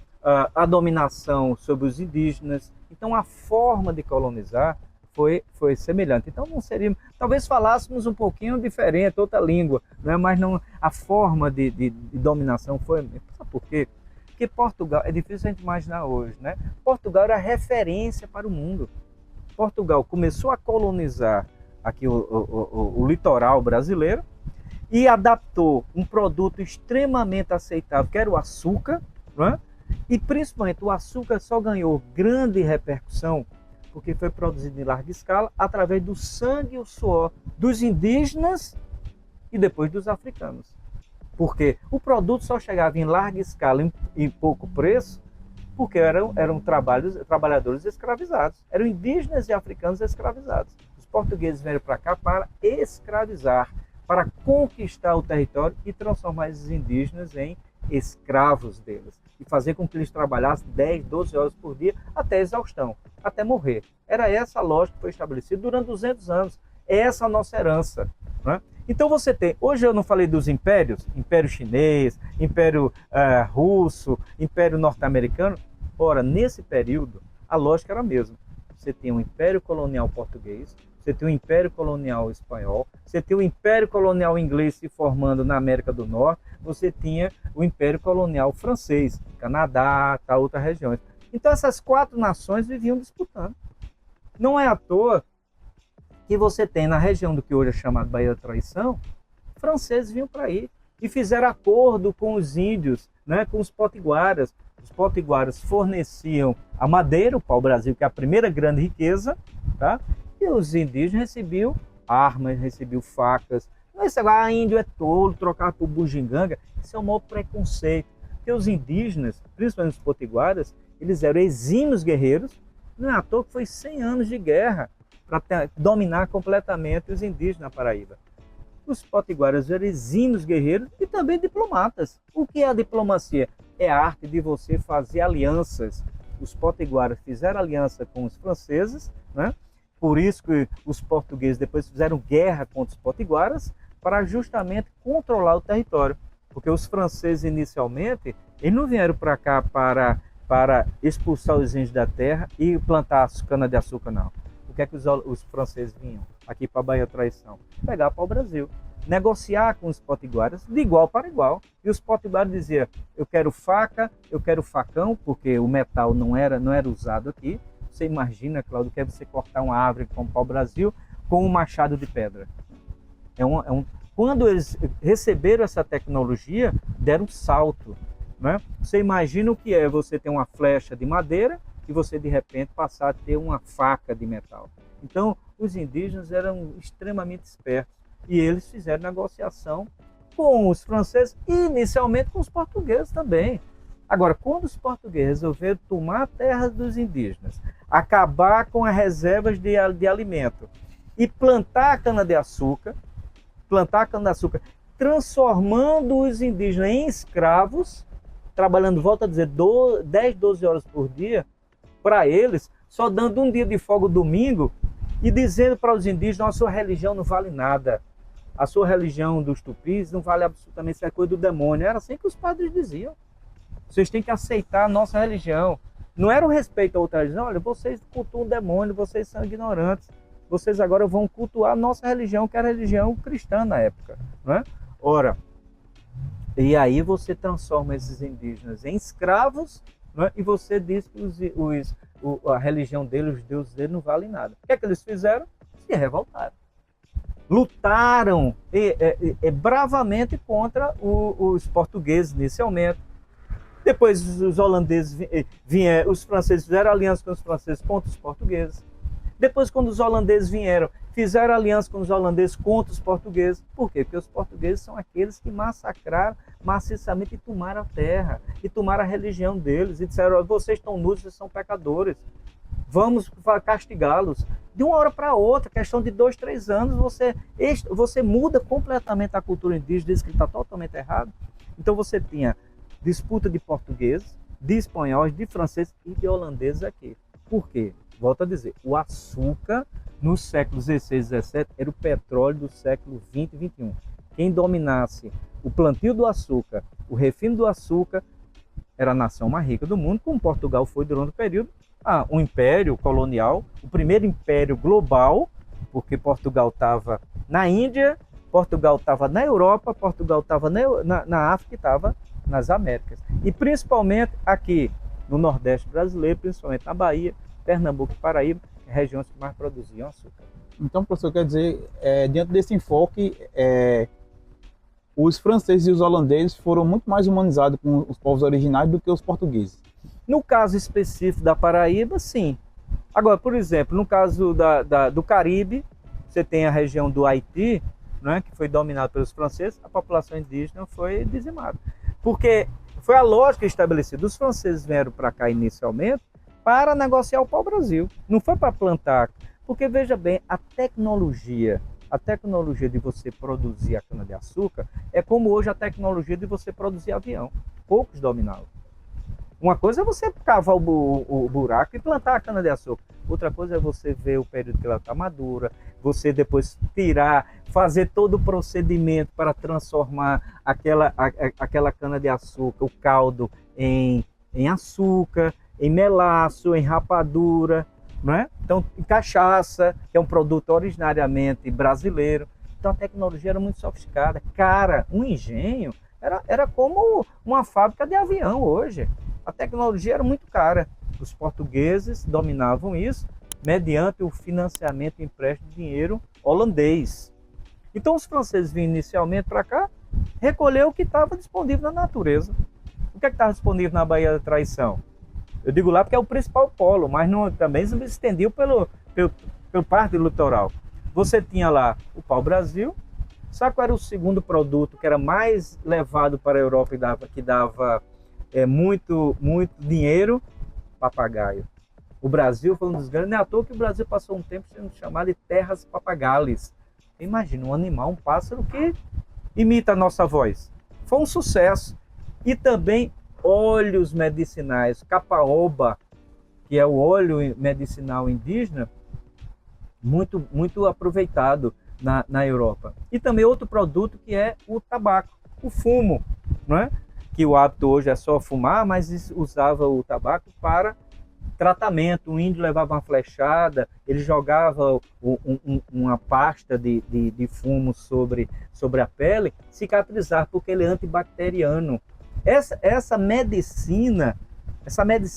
a dominação sobre os indígenas. Então, a forma de colonizar foi semelhante. Então, não seria, talvez falássemos um pouquinho diferente, outra língua, né? Mas não, a forma de dominação foi. Sabe por quê? Porque Portugal, é difícil a gente imaginar hoje, né? Portugal era referência para o mundo. Portugal começou a colonizar aqui o litoral brasileiro e adaptou um produto extremamente aceitável, que era o açúcar, né? E principalmente o açúcar só ganhou grande repercussão porque foi produzido em larga escala através do sangue e o suor dos indígenas e depois dos africanos. Porque o produto só chegava em larga escala, em pouco preço, porque eram trabalhadores escravizados. Eram indígenas e africanos escravizados. Os portugueses vieram para cá para escravizar, para conquistar o território e transformar esses indígenas em escravos deles. E fazer com que eles trabalhassem 10, 12 horas por dia até exaustão, até morrer. Era essa a lógica que foi estabelecida durante 200 anos. É essa a nossa herança. Né? Então você tem, hoje eu não falei dos impérios, Império Chinês, Império Russo, Império Norte-Americano. Ora, nesse período, a lógica era a mesma. Você tem um Império Colonial Português, você tem um Império Colonial Espanhol, você tem o Império Colonial Inglês se formando na América do Norte, você tinha o Império Colonial Francês, Canadá, outras regiões. Então essas 4 nações viviam disputando. Não é à toa que você tem na região do que hoje é chamado Baía da Traição, franceses vinham para aí e fizeram acordo com os índios, né, com os potiguaras. Os potiguaras forneciam a madeira, o pau-brasil, que é a primeira grande riqueza, tá? E os indígenas recebiam armas, recebiam facas. Não é isso, índio é tolo, trocar por bugiganga. Isso é um maior preconceito. Porque os indígenas, principalmente os potiguaras, eles eram exímios guerreiros. Não é à toa que foi 100 anos de guerra para dominar completamente os indígenas na Paraíba. Os potiguaras eram exímios guerreiros e também diplomatas. O que é a diplomacia? É a arte de você fazer alianças. Os potiguaras fizeram aliança com os franceses, né? Por isso que os portugueses depois fizeram guerra contra os potiguaras para justamente controlar o território. Porque os franceses inicialmente, eles não vieram para cá para expulsar os índios da terra e plantar cana-de-açúcar, não. O que é que os franceses vinham aqui para a Baía da Traição? Pegar para o Brasil, negociar com os potiguaras de igual para igual. E os potiguaras diziam, eu quero faca, eu quero facão, porque o metal não era usado aqui. Você imagina, Cláudio, que é você cortar uma árvore como para o Brasil com um machado de pedra. Quando eles receberam essa tecnologia, deram um salto. Né? Você imagina o que é você ter uma flecha de madeira e você de repente passar a ter uma faca de metal. Então os indígenas eram extremamente espertos e eles fizeram negociação com os franceses e inicialmente com os portugueses também. Agora, quando os portugueses resolveram tomar terras dos indígenas, acabar com as reservas de alimento e plantar a cana-de-açúcar, transformando os indígenas em escravos, trabalhando, volto a dizer, 10, 12 horas por dia, para eles, só dando um dia de folga domingo e dizendo para os indígenas, a sua religião não vale nada. A sua religião dos tupis não vale absolutamente, isso é coisa do demônio. Era assim que os padres diziam. Vocês têm que aceitar a nossa religião. Não era o respeito a outra religião. Olha, vocês cultuam o demônio, vocês são ignorantes. Vocês agora vão cultuar a nossa religião, que era a religião cristã na época. Não é? Ora, e aí você transforma esses indígenas em escravos, não é? E você diz que a religião deles, os deuses deles não valem nada. O que é que eles fizeram? Se revoltaram. Lutaram bravamente contra os portugueses inicialmente. Depois os holandeses vieram, os franceses fizeram aliança com os franceses contra os portugueses. Depois, quando os holandeses vieram, fizeram aliança com os holandeses contra os portugueses. Por quê? Porque os portugueses são aqueles que massacraram maciçamente e tomaram a terra, e tomaram a religião deles, e disseram, vocês estão nus, vocês são pecadores, vamos castigá-los. De uma hora para outra, questão de 2, 3 anos, você muda completamente a cultura indígena, diz que está totalmente errado. Então você tinha disputa de portugueses, de espanhóis, de franceses e de holandeses aqui. Por quê? Volto a dizer, o açúcar nos séculos XVI e XVII era o petróleo do século XX e XXI. Quem dominasse o plantio do açúcar, o refino do açúcar, era a nação mais rica do mundo, como Portugal foi durante o período. Um império colonial, o primeiro império global, porque Portugal estava na Índia, Portugal estava na Europa, Portugal estava na África e estava nas Américas. E principalmente aqui no Nordeste brasileiro, principalmente na Bahia, Pernambuco e Paraíba, regiões que mais produziam açúcar. Então, professor, quer dizer, diante desse enfoque, os franceses e os holandeses foram muito mais humanizados com os povos originários do que os portugueses. No caso específico da Paraíba, sim. Agora, por exemplo, no caso do Caribe, você tem a região do Haiti, né, que foi dominado pelos franceses, a população indígena foi dizimada. Porque foi a lógica estabelecida. Os franceses vieram para cá inicialmente para negociar o pau-brasil. Não foi para plantar. Porque, veja bem, a tecnologia de você produzir a cana-de-açúcar é como hoje a tecnologia de você produzir avião. Poucos dominavam. Uma coisa é você cavar o buraco e plantar a cana-de-açúcar. Outra coisa é você ver o período que ela está madura, você depois tirar, fazer todo o procedimento para transformar aquela cana-de-açúcar, o caldo, em açúcar, em melaço, em rapadura, não é? Então, cachaça, que é um produto originariamente brasileiro. Então, a tecnologia era muito sofisticada. Cara, um engenho era como uma fábrica de avião hoje. A tecnologia era muito cara. Os portugueses dominavam isso mediante o financiamento e empréstimo de dinheiro holandês. Então, os franceses vinham inicialmente para cá, recolher o que estava disponível na natureza. O que é que estava disponível na Baía da Traição? Eu digo lá porque é o principal polo, mas não, também se estendeu pelo parte do litoral. Você tinha lá o pau-brasil. Sabe qual era o segundo produto que era mais levado para a Europa e que dava muito dinheiro? Papagaio. O Brasil foi um dos grandes. Não é à toa que o Brasil passou um tempo sendo chamado de terras papagales. Imagina um animal, um pássaro que imita a nossa voz. Foi um sucesso. E também óleos medicinais, capaoba, que é o óleo medicinal indígena, muito aproveitado na Europa. E também outro produto que é o tabaco, o fumo, não é? Que o hábito hoje é só fumar, mas usava o tabaco para tratamento. O índio levava uma flechada, ele jogava uma pasta de fumo sobre a pele, cicatrizar, porque ele é antibacteriano. Essa medicina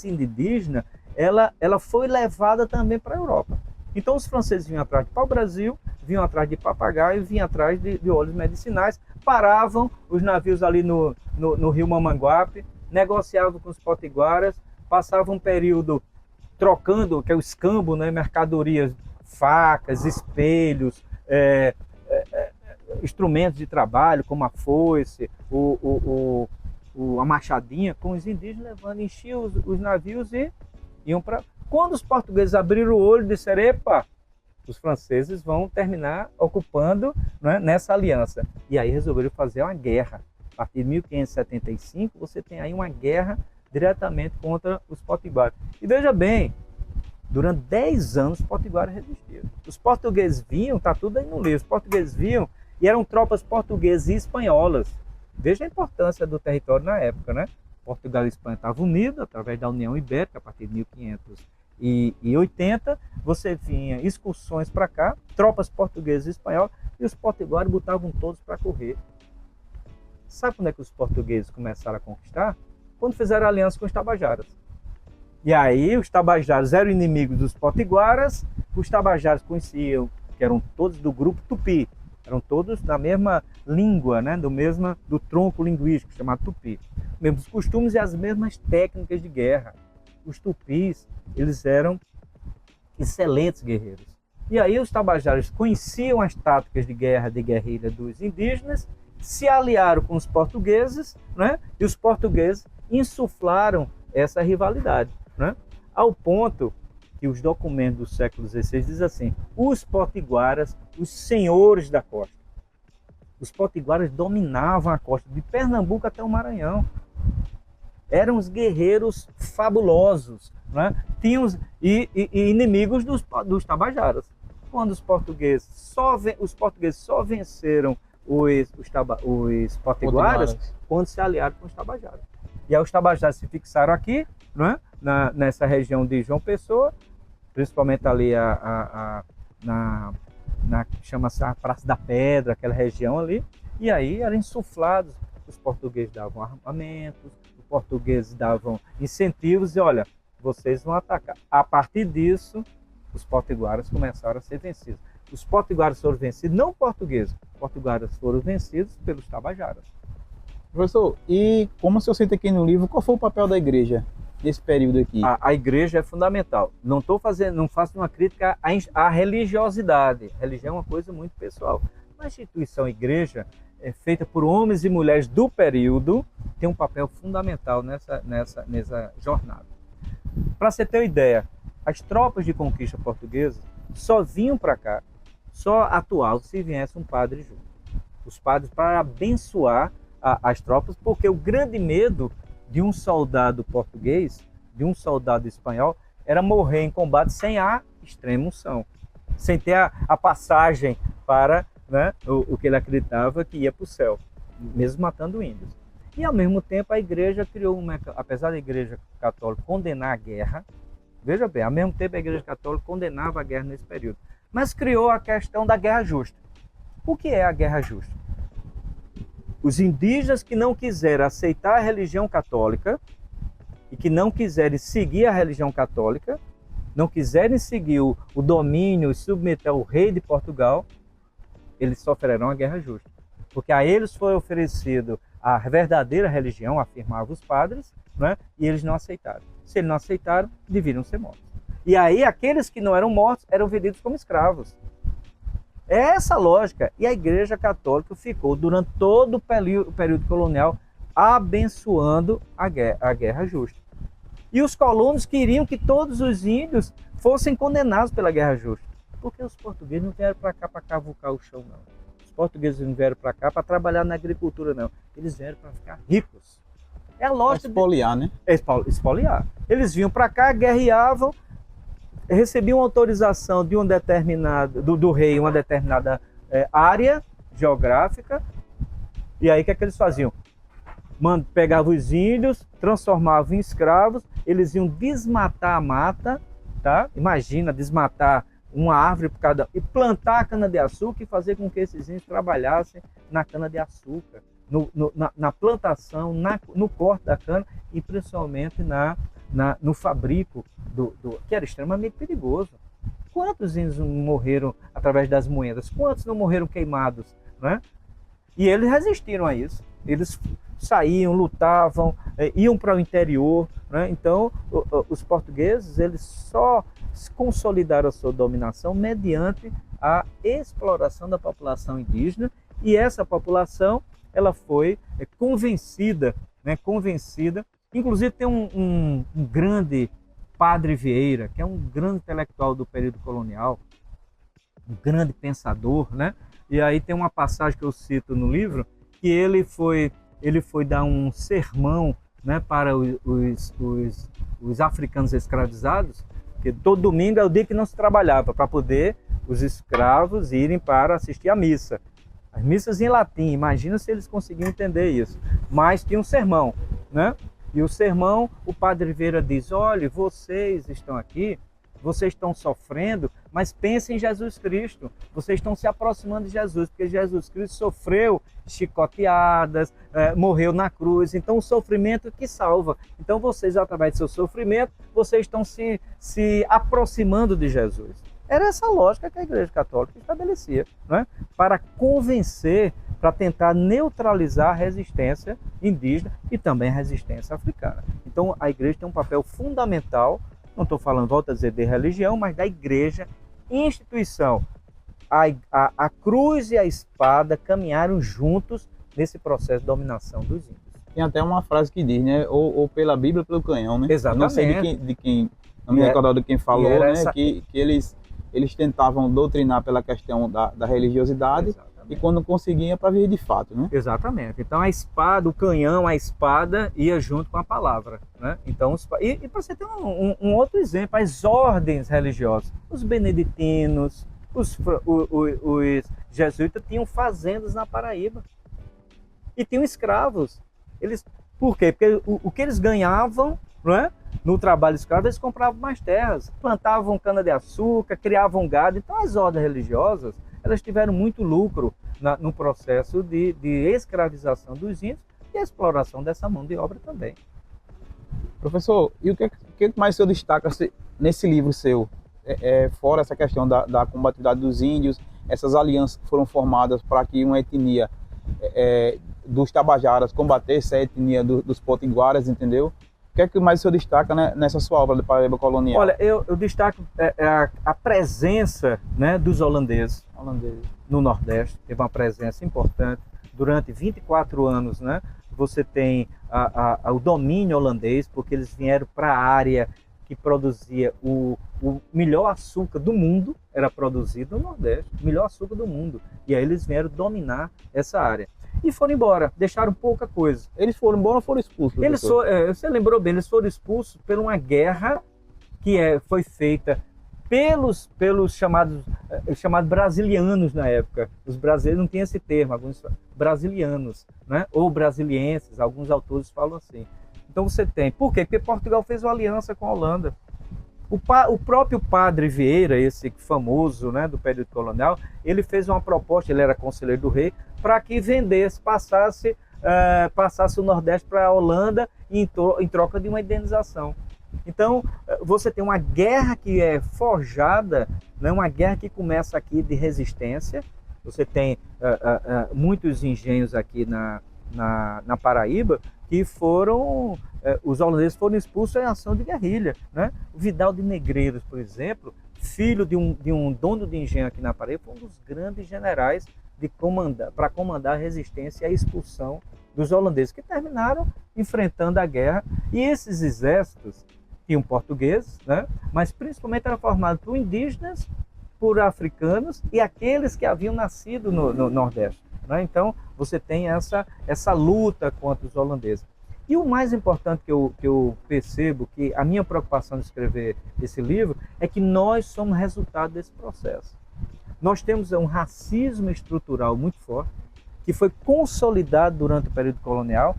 indígena, ela foi levada também para a Europa. Então os franceses vinham atrás de pau-brasil, vinham atrás de papagaio, vinham atrás de óleos medicinais, paravam os navios ali no rio Mamanguape, negociavam com os potiguaras, passavam um período trocando, que é o escambo, né, mercadorias, facas, espelhos, instrumentos de trabalho, como a foice, a machadinha, com os indígenas levando, enchiam os navios e iam para... Quando os portugueses abriram o olho e disseram, epa, os franceses vão terminar ocupando, né, nessa aliança. E aí resolveram fazer uma guerra. A partir de 1575, você tem aí uma guerra diretamente contra os potiguares. E veja bem, durante 10 anos os potiguares resistiram. Os portugueses vinham, está tudo aí no livro, os portugueses vinham e eram tropas portuguesas e espanholas. Veja a importância do território na época, né? Portugal e Espanha estavam unidos através da União Ibérica, a partir de 1580. Você vinha excursões para cá, tropas portuguesas e espanholas, e os potiguares botavam todos para correr. Sabe quando é que os portugueses começaram a conquistar? Quando fizeram aliança com os tabajaras. E aí os tabajaras eram inimigos dos potiguaras, os tabajaras conheciam, que eram todos do grupo Tupi, eram todos da mesma língua, né? do tronco linguístico chamado Tupi. Mesmos costumes e as mesmas técnicas de guerra. Os tupis, eles eram excelentes guerreiros. E aí os tabajaras conheciam as táticas de guerra, de guerrilha dos indígenas, se aliaram com os portugueses, né? E os portugueses insuflaram essa rivalidade, né? Ao ponto que os documentos do século XVI dizem assim, os potiguaras, os senhores da costa. Os potiguaras dominavam a costa, de Pernambuco até o Maranhão. Eram os guerreiros fabulosos, né? Tinham e inimigos dos tabajaras. Quando os portugueses só venceram os potiguaras quando se aliaram com os tabajaras. E aí os tabajaras se fixaram aqui, né? Nessa região de João Pessoa, principalmente ali chama-se a Praça da Pedra, aquela região ali, e aí eram insuflados. Os portugueses davam armamentos, os portugueses davam incentivos, e olha, vocês vão atacar. A partir disso, os potiguaras começaram a ser vencidos. Os potiguaras foram vencidos, não portugueses, os potiguaras foram vencidos pelos tabajaras. Professor, e como o senhor cita aqui no livro, qual foi o papel da igreja nesse período aqui? A igreja é fundamental. Não faço uma crítica à religiosidade. A religião é uma coisa muito pessoal. A instituição igreja, feita por homens e mulheres do período, tem um papel fundamental nessa jornada. Para você ter uma ideia, as tropas de conquista portuguesas só vinham para cá, só atuavam se viesse um padre junto. Os padres para abençoar as tropas, porque o grande medo de um soldado português, de um soldado espanhol, era morrer em combate sem a extrema-unção, sem ter a passagem para, né, o que ele acreditava que ia para o céu, mesmo matando índios. E ao mesmo tempo a igreja criou, apesar da igreja católica condenar a guerra, veja bem, ao mesmo tempo a igreja católica condenava a guerra nesse período, mas criou a questão da guerra justa. O que é a guerra justa? Os indígenas que não quiserem aceitar a religião católica e que não quiserem seguir a religião católica, não quiserem seguir o domínio e submeter ao rei de Portugal, eles sofrerão a guerra justa. Porque a eles foi oferecido a verdadeira religião, afirmavam os padres, né? E eles não aceitaram. Se eles não aceitaram, deveriam ser mortos. E aí aqueles que não eram mortos eram vendidos como escravos. É essa lógica. E a Igreja Católica ficou durante todo o período colonial abençoando a guerra justa. E os colonos queriam que todos os índios fossem condenados pela guerra justa. Porque os portugueses não vieram para cá para cavucar o chão, não. Os portugueses não vieram para cá para trabalhar na agricultura, não. Eles vieram para ficar ricos. É a lógica. Espoliar, né? Espoliar. Eles vinham para cá, guerreavam, recebiam autorização de do rei, uma determinada área geográfica. E aí o que é que eles faziam? Pegavam os índios, transformavam em escravos, eles iam desmatar a mata, tá? Imagina desmatar uma árvore por cada e plantar a cana-de-açúcar e fazer com que esses índios trabalhassem na cana-de-açúcar, na plantação, no corte da cana e principalmente no fabrico que era extremamente perigoso. Quantos índios morreram através das moedas? Quantos não morreram queimados, né? E eles resistiram a isso. Eles saíam, lutavam, iam para o interior, né? Então, os portugueses eles só consolidaram a sua dominação mediante a exploração da população indígena, e essa população ela foi convencida, né? Convencida. Inclusive tem um grande Padre Vieira, que é um grande intelectual do período colonial, um grande pensador, né? E aí tem uma passagem que eu cito no livro, que ele foi dar um sermão, né, para os africanos escravizados, que todo domingo é o dia que não se trabalhava, para poder os escravos irem para assistir à missa. As missas em latim, imagina se eles conseguiam entender isso. Mas tinha um sermão, né? E o sermão, o Padre Vieira diz: olha, vocês estão aqui, vocês estão sofrendo, mas pensem em Jesus Cristo. Vocês estão se aproximando de Jesus, porque Jesus Cristo sofreu chicoteadas, morreu na cruz. Então o sofrimento que salva. Então vocês, através do seu sofrimento, vocês estão se aproximando de Jesus. Era essa lógica que a Igreja Católica estabelecia, né? Para convencer, para tentar neutralizar a resistência indígena e também a resistência africana. Então a Igreja tem um papel fundamental. Não estou falando, volto a dizer, de religião, mas da igreja, instituição. A cruz e a espada caminharam juntos nesse processo de dominação dos índios. Tem até uma frase que diz, né? Ou pela Bíblia ou pelo canhão, né? Exatamente. Eu não sei de quem não me recordo de quem falou, né? Que eles tentavam doutrinar pela questão da religiosidade. Exatamente. E quando conseguiam, para vir de fato, né? Exatamente. Então a espada, o canhão, a espada ia junto com a palavra, né? Então, e para você ter um outro exemplo, as ordens religiosas, os beneditinos, os jesuítas tinham fazendas na Paraíba e tinham escravos. Por quê? Porque o que eles ganhavam, não é? No trabalho escravo, eles compravam mais terras, plantavam cana-de-açúcar, criavam gado. Então as ordens religiosas, elas tiveram muito lucro no processo de escravização dos índios e a exploração dessa mão de obra também. Professor, e o que mais o senhor destaca nesse livro seu? Fora essa questão da combatividade dos índios, essas alianças que foram formadas para que uma etnia dos Tabajaras combatesse a etnia dos Potiguaras, entendeu? O que é que mais o senhor destaca, né, nessa sua obra de Paraíba Colonial? Olha, eu destaco a presença, né, dos holandeses no Nordeste. Teve uma presença importante. Durante 24 anos, né, você tem o domínio holandês, porque eles vieram para a área que produzia o melhor açúcar do mundo, era produzido no Nordeste, o melhor açúcar do mundo. E aí eles vieram dominar essa área. E foram embora, deixaram pouca coisa. Eles foram embora ou foram expulsos? Você lembrou bem, eles foram expulsos por uma guerra que foi feita pelos chamados brasilianos na época. Os brasileiros não tinham esse termo, alguns brasilianos, né? Ou brasilienses, alguns autores falam assim. Então você tem. Por quê? Porque Portugal fez uma aliança com a Holanda. O próprio Padre Vieira, esse famoso, né, do período colonial, ele fez uma proposta, ele era conselheiro do rei, para que vendesse, passasse o Nordeste para a Holanda em troca de uma indenização. Então, você tem uma guerra que é forjada, né, uma guerra que começa aqui de resistência. Você tem muitos engenhos aqui na Paraíba que foram, os holandeses foram expulsos em ação de guerrilha, né? O Vidal de Negreiros, por exemplo, filho de um dono de engenho aqui na Paraíba, foi um dos grandes generais para comandar a resistência e a expulsão dos holandeses, que terminaram enfrentando a guerra. E esses exércitos tinham portugueses, né? Mas principalmente eram formados por indígenas, por africanos e aqueles que haviam nascido no Nordeste. Então, você tem essa luta contra os holandeses. E o mais importante que eu percebo, que a minha preocupação de escrever esse livro, é que nós somos resultado desse processo. Nós temos um racismo estrutural muito forte, que foi consolidado durante o período colonial,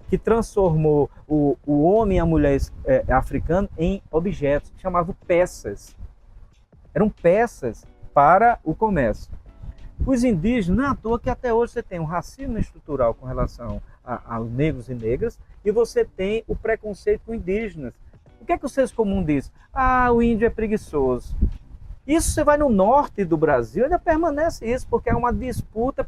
que transformou o homem e a mulher africano em objetos, que chamavam peças. Eram peças para o comércio. Os indígenas, não é à toa que até hoje você tem um racismo estrutural com relação aos negros e negras, e você tem o preconceito com indígenas. O que é que o senso comum diz? O índio é preguiçoso. Isso você vai no norte do Brasil, ainda permanece isso, porque é uma disputa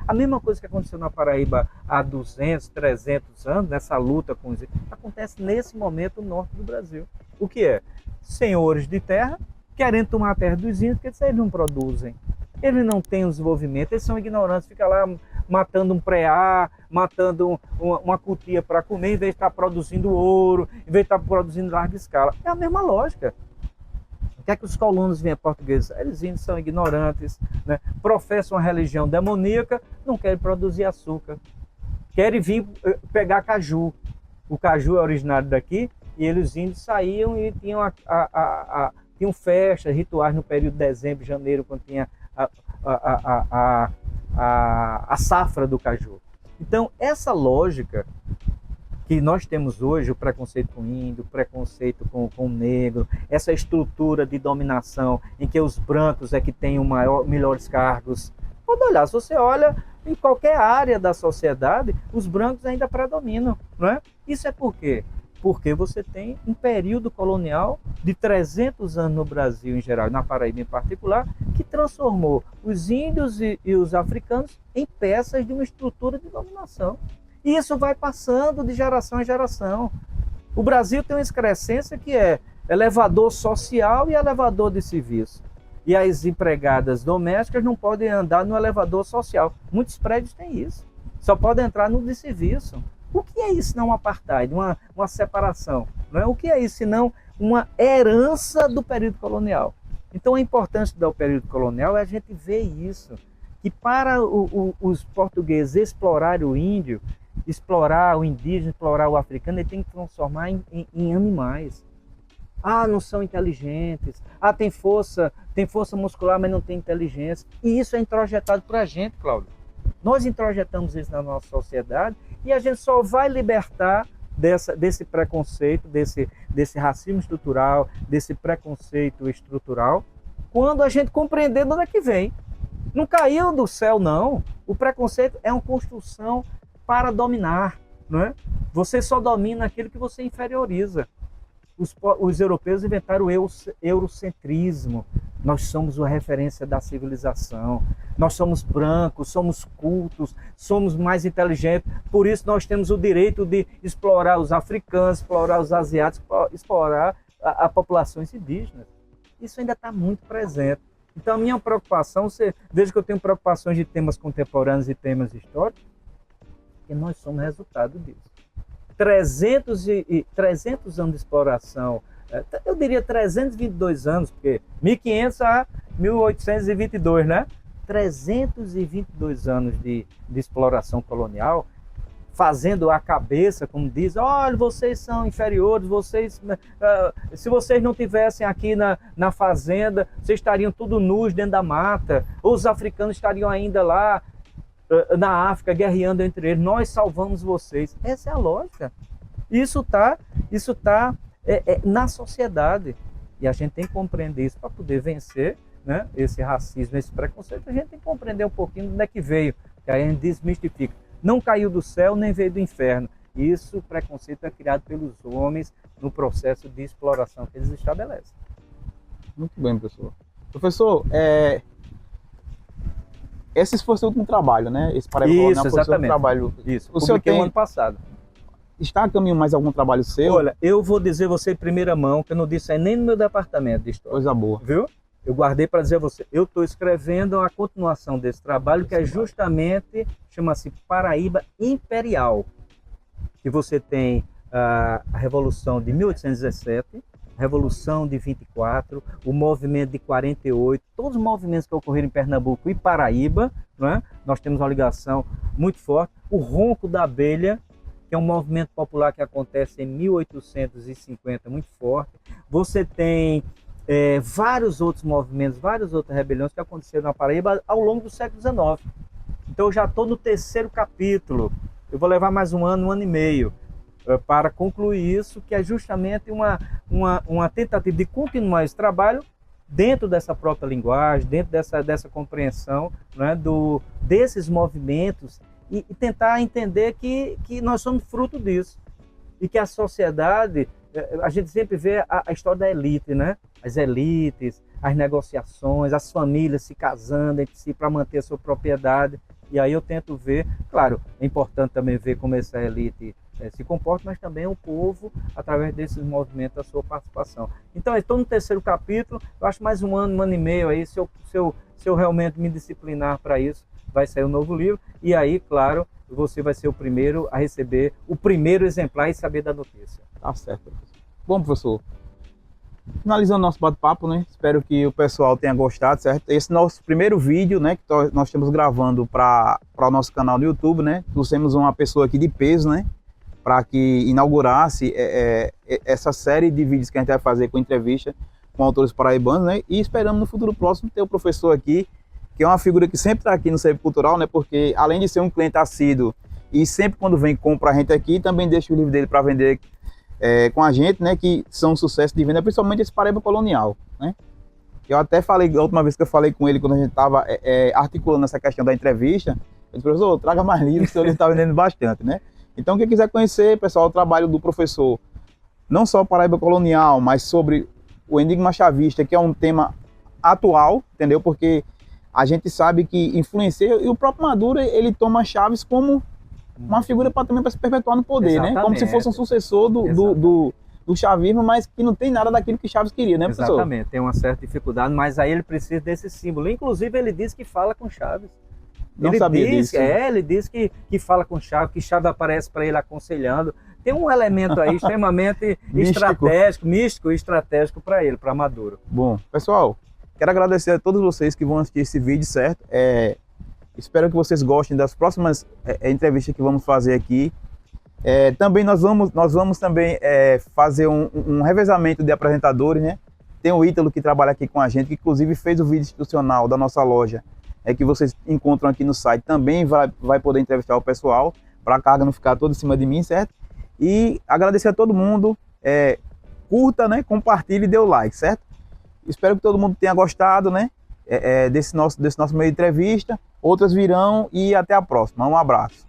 a mesma coisa que aconteceu na Paraíba há 200, 300 anos, nessa luta com os índios, acontece nesse momento no norte do Brasil. O que é? Senhores de terra querendo tomar a terra dos índios, porque eles não produzem. Eles não têm o desenvolvimento, eles são ignorantes, ficam lá matando um preá, matando uma cutia para comer, em vez de estar produzindo ouro, em vez de estar produzindo em larga escala. É a mesma lógica. O que é que os colonos vêm portugueses? Eles são ignorantes, né? Professam uma religião demoníaca, não querem produzir açúcar. Querem vir pegar caju. O caju é originário daqui, e os índios saíam e tinham, tinham festas, rituais no período de dezembro, janeiro, quando tinha a safra do caju. Então, essa lógica que nós temos hoje, o preconceito com o índio, o preconceito com o negro, essa estrutura de dominação em que os brancos é que têm melhores cargos. Pode olhar, se você olha em qualquer área da sociedade, os brancos ainda predominam, não é? Isso é por quê? Porque você tem um período colonial de 300 anos no Brasil em geral, na Paraíba em particular, que transformou os índios e os africanos em peças de uma estrutura de dominação. E isso vai passando de geração em geração. O Brasil tem uma excrescência que é elevador social e elevador de serviço. E as empregadas domésticas não podem andar no elevador social. Muitos prédios têm isso. Só podem entrar no de serviço. O que é isso, não um apartheid, uma separação? Não é? O que é isso, senão uma herança do período colonial? Então, a importância do período colonial é a gente ver isso, que para os portugueses explorarem o índio, explorar o indígena, explorar o africano, ele tem que transformar em animais. Não são inteligentes. Tem força muscular, mas não tem inteligência. E isso é introjetado para a gente, Cláudio. Nós introjetamos isso na nossa sociedade e a gente só vai libertar desse preconceito, desse racismo estrutural, desse preconceito estrutural, quando a gente compreender de onde é que vem. Não caiu do céu, não. O preconceito é uma construção para dominar, não é? Você só domina aquilo que você inferioriza. Os europeus inventaram o eurocentrismo, Nós somos a referência da civilização. Nós somos brancos, somos cultos, somos mais inteligentes. Por isso nós temos o direito de explorar os africanos, explorar os asiáticos, explorar a populações indígenas. Isso ainda está muito presente. Então a minha preocupação, desde que eu tenho preocupações de temas contemporâneos e temas históricos, que nós somos resultado disso. 300 anos de exploração, eu diria 322 anos, porque 1500 a 1822, né? 322 anos de exploração colonial, fazendo a cabeça, como diz, olha, vocês são inferiores, se vocês não tivessem aqui na fazenda, vocês estariam tudo nus dentro da mata, os africanos estariam ainda lá na África guerreando entre eles, nós salvamos vocês. Essa é a lógica. Isso tá na sociedade, e a gente tem que compreender isso para poder vencer, né, esse racismo, esse preconceito. A gente tem que compreender um pouquinho de onde é que veio, que aí a gente desmistifica. Não caiu do céu, nem veio do inferno. Isso, o preconceito é criado pelos homens no processo de exploração que eles estabelecem. Muito bem, professor. Professor, esse foi o seu último trabalho, né? Esse Paraíba Colonial foi o seu trabalho. Isso, o senhor tem ano passado. Está a caminho mais algum trabalho seu? Olha, eu vou dizer você em primeira mão, que eu não disse aí nem no meu departamento de história. Coisa boa. Viu? Eu guardei para dizer a você, eu estou escrevendo a continuação desse trabalho, que é justamente, chama-se Paraíba Imperial. Que você tem a Revolução de 1817, a Revolução de 24, o movimento de 48, todos os movimentos que ocorreram em Pernambuco e Paraíba, né? Nós temos uma ligação muito forte. O Ronco da Abelha, que é um movimento popular que acontece em 1850, muito forte. Você tem vários outros movimentos, várias outras rebeliões que aconteceram na Paraíba ao longo do século XIX. Então eu já estou no 3º capítulo. Eu vou levar mais um ano e meio para concluir isso, que é justamente uma tentativa de continuar esse trabalho dentro dessa própria linguagem, dentro dessa compreensão, né, desses movimentos, e tentar entender que nós somos fruto disso. E que a sociedade, a gente sempre vê a história da elite, né? As elites, as negociações, as famílias se casando entre si para manter a sua propriedade. E aí eu tento ver, claro, é importante também ver como essa elite se comporta, mas também o povo, através desses movimentos, a sua participação. Então, eu estou no 3º capítulo, eu acho mais um ano e meio aí, se eu realmente me disciplinar para isso, vai sair um novo livro, e aí, claro, você vai ser o primeiro a receber o primeiro exemplar e saber da notícia. Tá certo, professor. Bom, professor, finalizando nosso bate-papo, né? Espero que o pessoal tenha gostado, certo? Esse nosso primeiro vídeo, né, que nós estamos gravando para o nosso canal no YouTube, né? Trouxemos uma pessoa aqui de peso, né, para que inaugurasse essa série de vídeos que a gente vai fazer com entrevista com autores paraibanos, né? E esperamos no futuro próximo ter o professor aqui, que é uma figura que sempre está aqui no Centro Cultural, né? Porque além de ser um cliente assíduo e sempre quando vem compra a gente aqui, também deixa o livro dele para vender com a gente, né? Que são um sucesso de venda, principalmente esse Paraíba Colonial, né? Eu até falei, a última vez que eu falei com ele, quando a gente estava articulando essa questão da entrevista, eu disse, professor, traga mais livros, o seu livro está vendendo bastante, né? Então, quem quiser conhecer, pessoal, o trabalho do professor, não só Paraíba Colonial, mas sobre o enigma chavista, que é um tema atual, entendeu? Porque a gente sabe que influencia, e o próprio Maduro, ele toma Chaves como uma figura também para se perpetuar no poder, exatamente, né? Como se fosse um sucessor do chavismo, mas que não tem nada daquilo que Chaves queria, né, professor? Exatamente, tem uma certa dificuldade, mas aí ele precisa desse símbolo. Inclusive, ele diz que fala com Chaves. Não sabia disso. Ele diz que fala com Chaves, que Chaves aparece para ele aconselhando. Tem um elemento aí extremamente estratégico, místico e estratégico para ele, para Maduro. Bom, pessoal, quero agradecer a todos vocês que vão assistir esse vídeo, certo? Espero que vocês gostem das próximas entrevistas que vamos fazer aqui. Também nós vamos também fazer um revezamento de apresentadores, né? Tem o Ítalo que trabalha aqui com a gente, que inclusive fez o vídeo institucional da nossa loja, que vocês encontram aqui no site. Também vai poder entrevistar o pessoal, para a carga não ficar toda em cima de mim, certo? E agradecer a todo mundo, curta, né? Compartilhe e dê o like, certo? Espero que todo mundo tenha gostado, né? Desse nosso meio de entrevista. Outras virão e até a próxima. Um abraço.